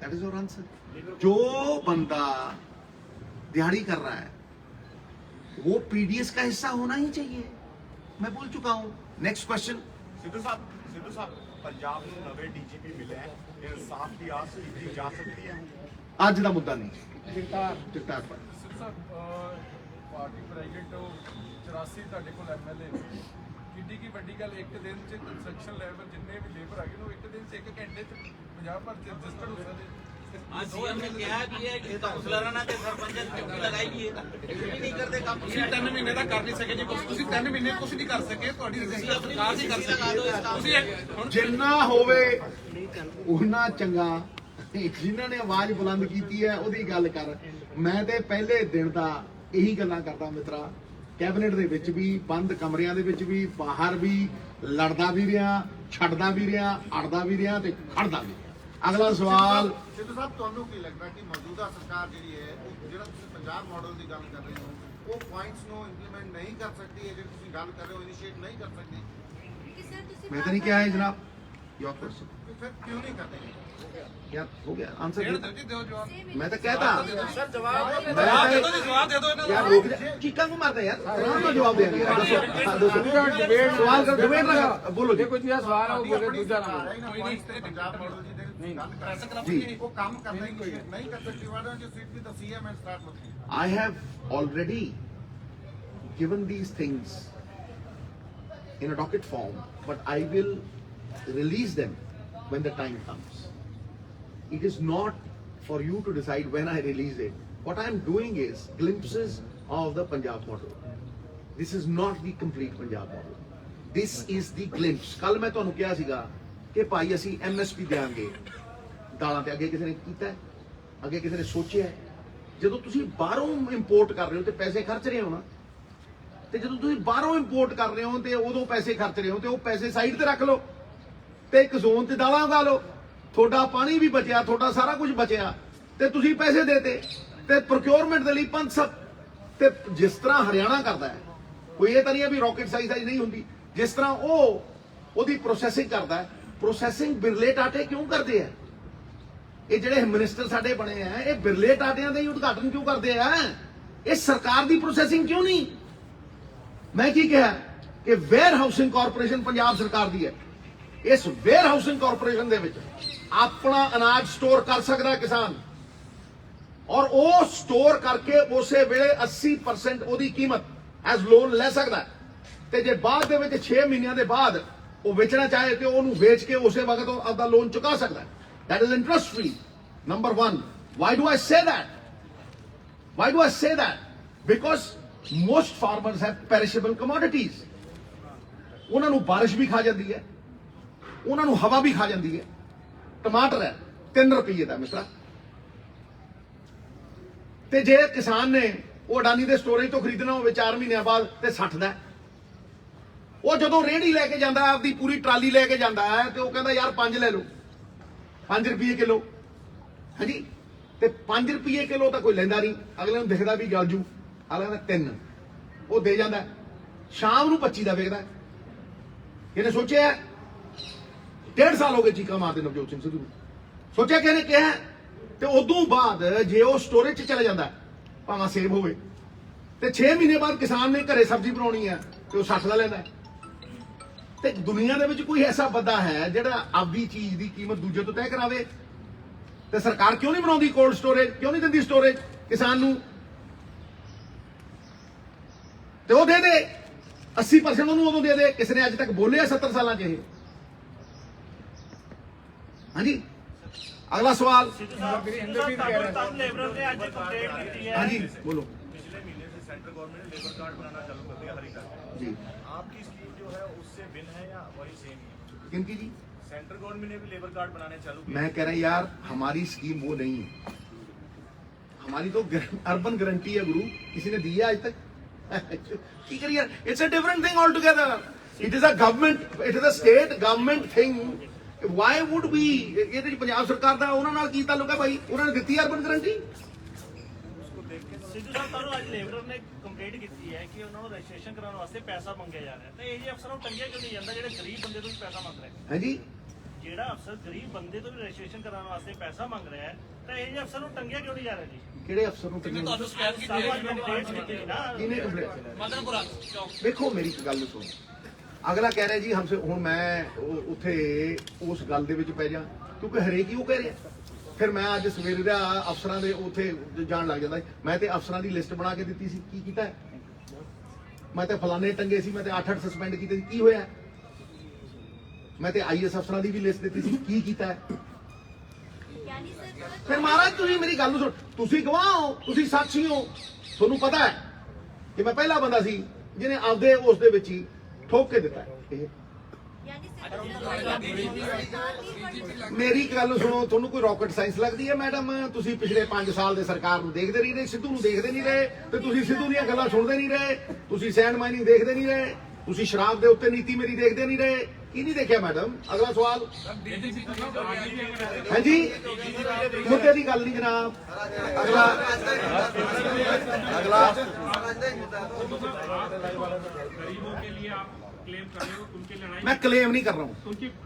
That is your answer. जो बंदा दिहाड़ी कर रहा है वो पीडीएस का हिस्सा होना ही चाहिए, मैं बोल चुका हूं। Next question. सिद्धू साहब पंजाब ਨੂੰ ਨਵੇਂ ਡੀਜੀਪੀ ਮਿਲਿਆ ਹੈ, ਇਨਸਾਫ ਦੀ ਆਸ ਕੀਤੀ ਜਾ ਸਕਦੀ ਹੈ? ਅੱਜ ਦਾ ਮੁੱਦਾ ਨਹੀਂ, ਜਗਤਾਰ ਪਰ ਪਾਰਟੀ ਪ੍ਰੈਜ਼ੀਡੈਂਟ 84 ਤੁਹਾਡੇ ਕੋਲ ਐਮਐਲਏ, ਕਿੱਡੀ ਕੀ ਵੱਡੀ ਗੱਲ, ਇੱਕ ਦਿਨ ਚ ਕੰਸਟਰਕਸ਼ਨ ਲੈਵਲ ਜਿੰਨੇ ਵੀ ਲੇਬਰ ਆ ਗਏ ਉਹ ਇੱਕ ਦਿਨ ਚ 1 ਘੰਟੇ ਚ ਪੰਜਾਬ ਭਰ ਚ ਰਜਿਸਟਰਡ ਹੋ ਸਕਦੇ। आज सीएम ने कहा भी है कि काउंसलर ने सरपंच ड्यूटी लगाई है, नहीं करते काम। ਤੁਸੀਂ 3 ਮਹੀਨੇ ਦਾ ਕਰ ਨਹੀਂ ਸਕੇ ਜੀ, ਤੁਸੀਂ 3 ਮਹੀਨੇ ਕੁਝ ਨਹੀਂ ਕਰ ਸਕੇ, ਤੁਹਾਡੀ ਸਰਕਾਰ ਨਹੀਂ ਕਰ ਸਕੀ। ਤੁਸੀਂ ਹੁਣ ਜਿੰਨਾ ਹੋਵੇ ਉਹਨਾਂ ਚੰਗਾ, ਜਿਨ੍ਹਾਂ ਨੇ ਆਵਾਜ਼ ਬੁਲੰਦ ਕੀਤੀ ਹੈ ਉਹਦੀ ਗੱਲ ਕਰ। ਮੈਂ ਤੇ ਪਹਿਲੇ ਦਿਨ ਦਾ ਇਹੀ ਗੱਲਾਂ ਕਰਦਾ ਮਿੱਤਰਾ, ਕੈਬਨਿਟ ਦੇ ਵਿੱਚ ਵੀ, ਬੰਦ ਕਮਰਿਆਂ ਦੇ ਵਿੱਚ ਵੀ, ਬਾਹਰ ਵੀ, ਲੜਦਾ ਵੀ ਰਿਹਾ, ਛੱਡਦਾ ਵੀ ਰਿਹਾ, ਅੜਦਾ ਵੀ ਰਿਹਾ ਤੇ ਖੜਦਾ ਵੀ ਰਿਹਾ। ਅਗਲਾ ਸਵਾਲ। ਸਿੱਧੂ ਸਾਹਿਬ, ਤੁਹਾਨੂੰ ਕੀ ਲੱਗਦਾ ਕਿ ਮੌਜੂਦਾ ਸਰਕਾਰ ਜਿਹੜੀ ਹੈ ਉਹ ਜਿਹੜਾ ਤੁਸੀਂ ਪੰਜਾਬ ਮਾਡਲ ਦੀ ਗੱਲ ਕਰ ਰਹੇ ਹੋ, ਉਹ ਪੁਆਇੰਟਸ ਨੂੰ ਇੰਪਲੀਮੈਂਟ ਨਹੀਂ ਕਰ ਸਕਦੀ ਹੈ, ਜਿਹੜੀ ਤੁਸੀਂ ਗੱਲ ਕਰ ਰਹੇ ਹੋ ਇਨੀਸ਼ੀਏਟ ਨਹੀਂ ਕਰ ਸਕਦੀ? ਮੈਂ ਤਾਂ ਨਹੀਂ ਕਿਹਾ ਹੈ ਜਨਾਬ, ਯੋਰ ਕੁਐਸਚਨ। ਫਿਰ ਕਿਉਂ ਨਹੀਂ ਕਰਦੇ? ਯਾਰ ਹੋ ਗਿਆ ਆਨਸਰ। ਦਿਓ ਜਵਾਬ। ਮੈਂ ਤਾਂ ਕਹਿਤਾ ਸਰ ਜਵਾਬ ਜਵਾਬ ਦੇ ਦਿਓ ਇਹਨਾਂ ਯਾਰ ਰੋਕ ਜਾ, ਚੀਕਾਂ ਨੂੰ ਮਾਰਦਾ ਯਾਰ, ਆਰਾਮ ਨਾਲ ਜਵਾਬ ਦੇਣਗੇ। ਦੱਸੋ ਸਵਾਲ ਕਰ, ਡਿਬੇਟ ਲਗਾ, ਬੋਲੋ ਜੀ। ਕੋਈ ਸਵਾਲ ਹੋ ਬੋਲੇ ਦੂਜਾ ਨਾ ਪੰਜਾਬ ਮਾਡਲ ਦੀ ਜਿਹੜੀ ਗੱਲ ਕਰ ਸਕਦੇ ਜੀ। ਉਹ ਕੰਮ ਕਰਨਾ ਹੀ ਨਹੀਂ ਕਰ ਸਕਦੀ। Why don't you sit with the CM and start with I have already given these things in a docket form, but I will release them when the time comes. It is not for you to decide when I release it. What I am doing is glimpses of the Punjab model. This is not the complete Punjab model, this is the glimpse. ਕੱਲ ਮੈਂ ਤੁਹਾਨੂੰ ਕਿਹਾ ਸੀਗਾ ਕਿ ਭਾਈ ਅਸੀਂ MSP ਦੇਾਂਗੇ ਦਾਲਾਂ ਤੇ, ਅੱਗੇ ਕਿਸੇ ਨੇ ਕੀਤਾ ਹੈ? ਅੱਗੇ ਕਿਸੇ ਨੇ ਸੋਚਿਆ ਹੈ? ਜਦੋਂ ਤੁਸੀਂ ਬਾਹਰੋਂ ਇੰਪੋਰਟ ਕਰ ਰਹੇ ਹੋ ਤੇ ਪੈਸੇ ਖਰਚ ਰਹੇ ਹੋ ਨਾ, ਤੇ ਜਦੋਂ ਤੁਸੀਂ ਬਾਹਰੋਂ ਇੰਪੋਰਟ ਕਰ ਰਹੇ ਹੋ ਤੇ ਉਦੋਂ ਪੈਸੇ ਖਰਚ ਰਹੇ ਹੋ, ਤੇ ਉਹ ਪੈਸੇ ਸਾਈਡ ਤੇ ਰੱਖ ਲਓ ਤੇ ਇੱਕ ਜ਼ੋਨ ਤੇ ਦਾਲਾਂ ਉਗਾ ਲਓ, ਤੁਹਾਡਾ ਪਾਣੀ ਵੀ ਬਚਿਆ, ਤੁਹਾਡਾ ਸਾਰਾ ਕੁਝ ਬਚਿਆ, ਤੇ ਤੁਸੀਂ ਪੈਸੇ ਦੇਤੇ ਤੇ ਪ੍ਰੋਕਿਉਰਮੈਂਟ ਦੇ ਲਈ 500। ਤੇ ਜਿਸ ਤਰ੍ਹਾਂ ਹਰਿਆਣਾ ਕਰਦਾ ਹੈ, ਕੋਈ ਇਹ ਤਾਂ ਨਹੀਂ ਹੈ ਵੀ ਰਾਕਟ ਸਾਈਜ਼ ਨਹੀਂ ਹੁੰਦੀ, ਜਿਸ ਤਰ੍ਹਾਂ ਉਹ ਉਹਦੀ ਪ੍ਰੋਸੈਸਿੰਗ ਕਰਦਾ ਹੈ। ਪ੍ਰੋਸੈਸਿੰਗ ਬਿਰਲੇ ਟਾਟੇ ਕਿਉਂ ਕਰਦੇ ਆ? ਇਹ ਜਿਹੜੇ ਮਿਨਿਸਟਰ ਸਾਡੇ ਬਣੇ ਆ, ਇਹ ਬਿਰਲੇ ਟਾਟਿਆਂ ਦਾ ਹੀ ਉਦਘਾਟਨ ਕਿਉਂ ਕਰਦੇ ਆ? ਇਹ ਸਰਕਾਰ ਦੀ ਪ੍ਰੋਸੈਸਿੰਗ ਕਿਉਂ ਨਹੀਂ? ਮੈਂ ਕੀ ਕਿਹਾ ਕਿ ਵੇਅਰ ਹਾਊਸਿੰਗ ਕਾਰਪੋਰੇਸ਼ਨ ਪੰਜਾਬ ਸਰਕਾਰ ਦੀ ਹੈ। ਇਸ ਵੇਅਰ ਹਾਊਸਿੰਗ ਕਾਰਪੋਰੇਸ਼ਨ ਦੇ ਵਿੱਚ ਆਪਣਾ ਅਨਾਜ ਸਟੋਰ ਕਰ ਸਕਦਾ ਹੈ ਕਿਸਾਨ, ਔਰ ਉਹ ਸਟੋਰ ਕਰਕੇ ਉਸੇ ਵੇਲੇ 80% ਉਹਦੀ ਕੀਮਤ ਐਜ਼ ਲੋਨ ਲੈ ਸਕਦਾ ਹੈ। ਤੇ ਜੇ ਬਾਅਦ ਦੇ ਵਿੱਚ 6 ਮਹੀਨਿਆਂ ਦੇ ਬਾਅਦ ਉਹ ਵੇਚਣਾ ਚਾਹੇ ਤੇ ਉਹਨੂੰ ਵੇਚ ਕੇ ਉਸੇ ਵਕਤ ਉਹ ਆਪਦਾ ਲੋਨ ਚੁਕਾ ਸਕਦਾ ਹੈ। That is interest free. Number one. Why do I say that? Why do I say that? Because most farmers have perishable commodities. ਉਹਨਾਂ ਨੂੰ ਬਾਰਿਸ਼ ਵੀ ਖਾ ਜਾਂਦੀ ਹੈ, ਉਹਨਾਂ ਨੂੰ ਹਵਾ ਵੀ ਖਾ ਜਾਂਦੀ ਹੈ। ਟਮਾਟਰ ਹੈ 3 ਰੁਪਏ ਦਾ ਮਿਸਟਰ, ਤੇ ਜੇ ਕਿਸਾਨ ਨੇ ਉਹ ਅਡਾਨੀ ਦੇ ਸਟੋਰੇਜ ਤੋਂ ਖਰੀਦਣਾ ਹੋਵੇ 4 ਮਹੀਨਿਆਂ ਬਾਅਦ ਤੇ 60 ਦਾ, ਉਹ ਜਦੋਂ ਰੇਹੜੀ ਲੈ ਕੇ ਜਾਂਦਾ ਹੈ, ਆਪਦੀ ਪੂਰੀ ਟਰਾਲੀ ਲੈ ਕੇ ਜਾਂਦਾ ਹੈ, ਤੇ ਉਹ ਕਹਿੰਦਾ ਯਾਰ 5 ਲੈ ਲਓ, 5 ਰੁਪਏ ਕਿਲੋ। ਹਾਂਜੀ, ਤੇ 5 ਰੁਪਏ ਕਿਲੋ ਤਾਂ ਕੋਈ ਲੈਂਦਾ ਨਹੀਂ, ਅਗਲੇ ਨੂੰ ਦਿਖਦਾ ਵੀ ਗਲ ਜੂ, ਅਗਲੇ ਦਾ 3 ਉਹ ਦੇ ਜਾਂਦਾ, ਸ਼ਾਮ ਨੂੰ 25 ਦਾ ਵੇਚਦਾ। ਇਹਨੇ ਸੋਚਿਆ 1.5 ਸਾਲ ਹੋ ਗਏ ਚੀਕਾਂ ਮਾਰਦੇ ਨਵਜੋਤ ਸਿੰਘ ਸਿੱਧੂ ਨੂੰ, ਸੋਚਿਆ ਕਿ ਇਹਨੇ ਕਿਹਾ, ਤੇ ਉਦੋਂ ਬਾਅਦ ਜੇ ਉਹ ਸਟੋਰੇਜ 'ਚ ਚਲਾ ਜਾਂਦਾ ਭਾਵੇਂ ਸੇਬ ਹੋਵੇ, ਤੇ 6 ਮਹੀਨੇ ਬਾਅਦ ਕਿਸਾਨ ਨੇ ਘਰੇ ਸਬਜ਼ੀ ਬਣਾਉਣੀ ਹੈ ਤੇ ਉਹ 60 ਦਾ ਲੈਂਦਾ। ਤੇ ਦੁਨੀਆ ਦੇ ਵਿੱਚ ਕੋਈ ਐਸਾ ਬੰਦਾ ਹੈ ਜਿਹੜਾ ਆਪਦੀ ਚੀਜ਼ ਦੀ ਕੀਮਤ ਦੂਜੇ ਤੋਂ ਤੈਅ ਕਰਾਵੇ? ਤੇ ਸਰਕਾਰ ਕਿਉਂ ਨਹੀਂ ਬਣਾਉਂਦੀ ਕੋਲਡ ਸਟੋਰੇਜ, ਕਿਉਂ ਨਹੀਂ ਦਿੰਦੀ ਸਟੋਰੇਜ ਕਿਸਾਨ ਨੂੰ? ਤੇ ਉਹ ਦੇ ਦੇ 80% ਉਹਨੂੰ ਉਦੋਂ ਦੇ ਦੇ। ਕਿਸੇ ਨੇ ਅੱਜ ਤੱਕ ਬੋਲਿਆ 70 ਸਾਲਾਂ 'ਚ ਇਹ? ਹਾਂਜੀ, ਅਗਲਾ ਸਵਾਲ। ਹਾਂਜੀ ਬੋਲੋ। पिछले महीने से सेंट्रल गवर्नमेंट ने लेबर कार्ड बनाना चालू कर दिया, हरी कार्ड। जी, आपकी स्कीम जो है उससे भिन्न है या वही सेम ही? किनकी जी? सेंट्रल गवर्नमेंट ने भी लेबर कार्ड बनाने चालू किया। मैं कह रहा यार हमारी स्कीम वो नहीं है, हमारी तो अर्बन गारंटी है गुरु, किसी ने दी है आज तक? It's a different thing all together. It is a government, it is a state government thing. Why would be ये तो पंजाब सरकार ਦਾ ਉਹਨਾਂ ਨਾਲ ਕੀ ਤਾਲੁਕ ਹੈ ਭਾਈ? ਉਹਨਾਂ ਨੇ ਦਿੱਤੀ ਅਰਬਨ ਗਾਰੰਟੀ। ਸਿੱਧੂ ਸਾਹਿਬ ਤੁਹਾਨੂੰ ਅੱਜ ਲੇਬਰ ਨੇ ਕੰਪਲੇਂਟ ਕੀਤੀ ਹੈ ਕਿ ਉਹਨਾਂ ਨੂੰ ਰਜਿਸਟ੍ਰੇਸ਼ਨ ਕਰਾਉਣ ਵਾਸਤੇ ਪੈਸਾ ਮੰਗਿਆ ਜਾ ਰਿਹਾ, ਤੇ ਇਹ ਜਿਹੇ ਅਫਸਰਾਂ ਨੂੰ ਟੰਗਿਆ ਕਿਉਂ ਨਹੀਂ ਜਾਂਦਾ ਜਿਹੜੇ ਗਰੀਬ ਬੰਦੇ ਤੋਂ ਵੀ ਪੈਸਾ ਮੰਗ ਰਹੇ? ਹਾਂਜੀ, ਜਿਹੜਾ ਅਫਸਰ ਗਰੀਬ ਬੰਦੇ ਤੋਂ ਵੀ ਰਜਿਸਟ੍ਰੇਸ਼ਨ ਕਰਾਉਣ ਵਾਸਤੇ ਪੈਸਾ ਮੰਗ ਰਿਹਾ ਹੈ, ਤਾਂ ਇਹ ਜਿਹੇ ਅਫਸਰ ਨੂੰ ਟੰਗਿਆ ਕਿਉਂ ਨਹੀਂ ਜਾ ਰਿਹਾ ਜੀ? ਕਿਹੜੇ ਅਫਸਰ ਨੂੰ ਟੰਗਿਆ? ਤੁਹਾਨੂੰ ਸਕੈਨ ਕੀਤੀ ਸਾਨੂੰ ਅੱਜ ਕੰਪਲੇਂਟ ਕੀਤੀ ਨਾ। ਕਿਹਨੇ ਕੰਪਲੇਂਟ? ਮਦਨਪੁਰਾ ਚੌਕ। ਦੇਖੋ ਮੇਰੀ ਇੱਕ ਗੱਲ ਸੁਣੋ, ਅਗਲਾ ਕਹਿ ਰਿਹਾ ਜੀ ਹਮਸੇ, ਹੁਣ ਮੈਂ ਉੱਥੇ ਉਸ ਗੱਲ ਦੇ ਵਿੱਚ ਪੈ ਜਾ, ਕਿਉਂਕਿ ਹਰੇਕ ਹੀ ਉਹ ਕਹਿ ਰਿਹਾ। ਫਿਰ ਮੈਂ ਅੱਜ ਸਵੇਰੇ ਦਾ ਅਫਸਰਾਂ ਦੇ ਉੱਥੇ ਜਾਣ ਲੱਗ ਜਾਂਦਾ। ਮੈਂ ਤੇ ਅਫਸਰਾਂ ਦੀ ਲਿਸਟ ਬਣਾ ਕੇ ਦਿੱਤੀ ਸੀ, ਕੀ ਕੀਤਾ? ਮੈਂ ਤੇ ਫਲਾਣੇ ਟੰਗੇ ਸੀ, ਮੈਂ ਤੇ 8-8 ਸਸਪੈਂਡ ਕੀਤੇ ਸੀ, ਕੀ ਹੋਇਆ? ਮੈਂ ਤੇ IAS ਅਫਸਰਾਂ ਦੀ ਵੀ ਲਿਸਟ ਦਿੱਤੀ ਸੀ, ਕੀ ਕੀਤਾ? ਫਿਰ ਮਹਾਰਾਜ ਤੁਸੀਂ ਮੇਰੀ ਗੱਲ ਨੂੰ ਸੁਣ, ਤੁਸੀਂ ਗਵਾਹ ਹੋ, ਤੁਸੀਂ ਸਾਖੀ ਹੋ, ਤੁਹਾਨੂੰ ਪਤਾ ਹੈ ਕਿ ਮੈਂ ਪਹਿਲਾ ਬੰਦਾ ਸੀ ਜਿਹਨੇ ਆਪਦੇ ਉਸ ਦੇ ਵਿੱਚ ਹੀ ਠੋਕ ਕੇ ਦਿੱਤਾ ਇਹ। ਮੇਰੀ ਗੱਲ ਸੁਣੋ, ਤੁਹਾਨੂੰ ਕੋਈ ਰਾਕਟ ਸਾਇੰਸ ਲੱਗਦੀ ਹੈ ਮੈਡਮ? ਤੁਸੀਂ ਪਿਛਲੇ 5 ਸਾਲ ਦੇ ਸਰਕਾਰ ਨੂੰ ਦੇਖਦੇ ਨਹੀਂ ਰਹੇ, ਸਿੱਧੂ ਨੂੰ ਦੇਖਦੇ ਨਹੀਂ ਰਹੇ, ਤੇ ਤੁਸੀਂ ਸਿੱਧੂ ਦੀਆਂ ਗੱਲਾਂ ਸੁਣਦੇ ਨਹੀਂ ਰਹੇ, ਤੁਸੀਂ ਸੈਂਡ ਮਾਈਨਿੰਗ ਦੇਖਦੇ ਨਹੀਂ ਰਹੇ, ਤੁਸੀਂ ਸ਼ਰਾਬ ਦੇ ਉੱਤੇ ਨੀਤੀ ਮੇਰੀ ਦੇਖਦੇ ਨਹੀਂ ਰਹੇ, ਕੀ ਨਹੀਂ ਦੇਖਿਆ ਮੈਡਮ? ਅਗਲਾ ਸਵਾਲ। ਹਾਂਜੀ, ਮੁੱਦੇ ਦੀ ਗੱਲ ਨਹੀਂ ਜਨਾਬ। ਅਗਲਾ मैं क्लेम नहीं कर रहा हूं,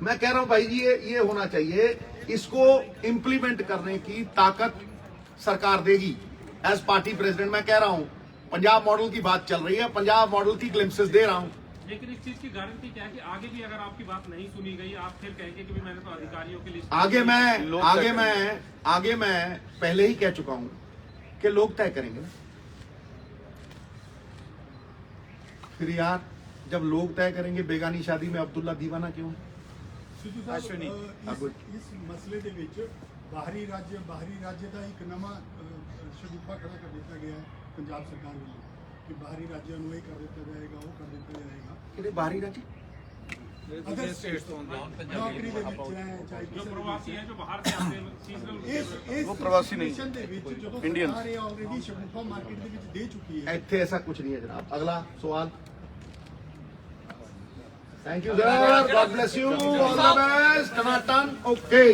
मैं कह रहा हूं भाई जी ये होना चाहिए, इसको इम्प्लीमेंट करने की ताकत सरकार देगी। एज पार्टी प्रेसिडेंट मैं कह रहा हूं, पंजाब मॉडल की बात चल रही है, पंजाब मॉडल की ग्लिम्पसेस दे रहा हूं। लेकिन इस चीज की गारंटी क्या है कि आगे भी अगर आपकी बात नहीं सुनी गई, आप फिर कहेंगे कि मैंने तो अधिकारियों की लिस्ट। आगे मैं पहले ही कह चुका हूं कि लोग तय करेंगे। फिर यार जब लोग तय करेंगे, बेगानी शादी में अब्दुल्ला दीवाना क्यों? ਸਿੱਧੂ ਸਾਹਿਬ ਇਸ ਮਸਲੇ ਦੇ ਵਿੱਚ ਬਾਹਰੀ ਰਾਜ ਦਾ ਇੱਕ ਨਵਾਂ ਸ਼ਗੂਫਾ ਖੜਾ ਕਰ ਦਿੱਤਾ ਗਿਆ ਹੈ ਪੰਜਾਬ ਸਰਕਾਰ ਵੱਲੋਂ ਕਿ ਬਾਹਰੀ ਰਾਜਾਂ ਨੂੰ ਇਹ ਕਰ ਦਿੱਤਾ ਜਾਏਗਾ, ਉਹ ਕਰ ਦਿੱਤਾ ਜਾਏਗਾ। ਕਿਹੜੇ ਬਾਹਰੀ ਰਾਜ? ਅਦਰ ਸਟੇਟਸ ਤੋਂ ਨੌਕਰੀ ਦੇ ਵਿੱਚ ਹੈ, ਚਾਹੇ जो प्रवासी हैं जो बाहर से आते हैं सीजनल ਉਹ ਪ੍ਰਵਾਸੀ ਨਹੀਂ, ਦੇ ਵਿੱਚ ਜਦੋਂ ਸਰਕਾਰ ਇਹ ਆਲਰੇਡੀ ਸ਼ਗੁਫਾ ਮਾਰਕੀਟ ਦੇ ਵਿੱਚ ਦੇ ਚੁੱਕੀ ਹੈ। ਇੱਥੇ ऐसा कुछ नहीं है जनाब। अगला सवाल। Thank you sir, God bless you, all the best, टनाटन, ओके।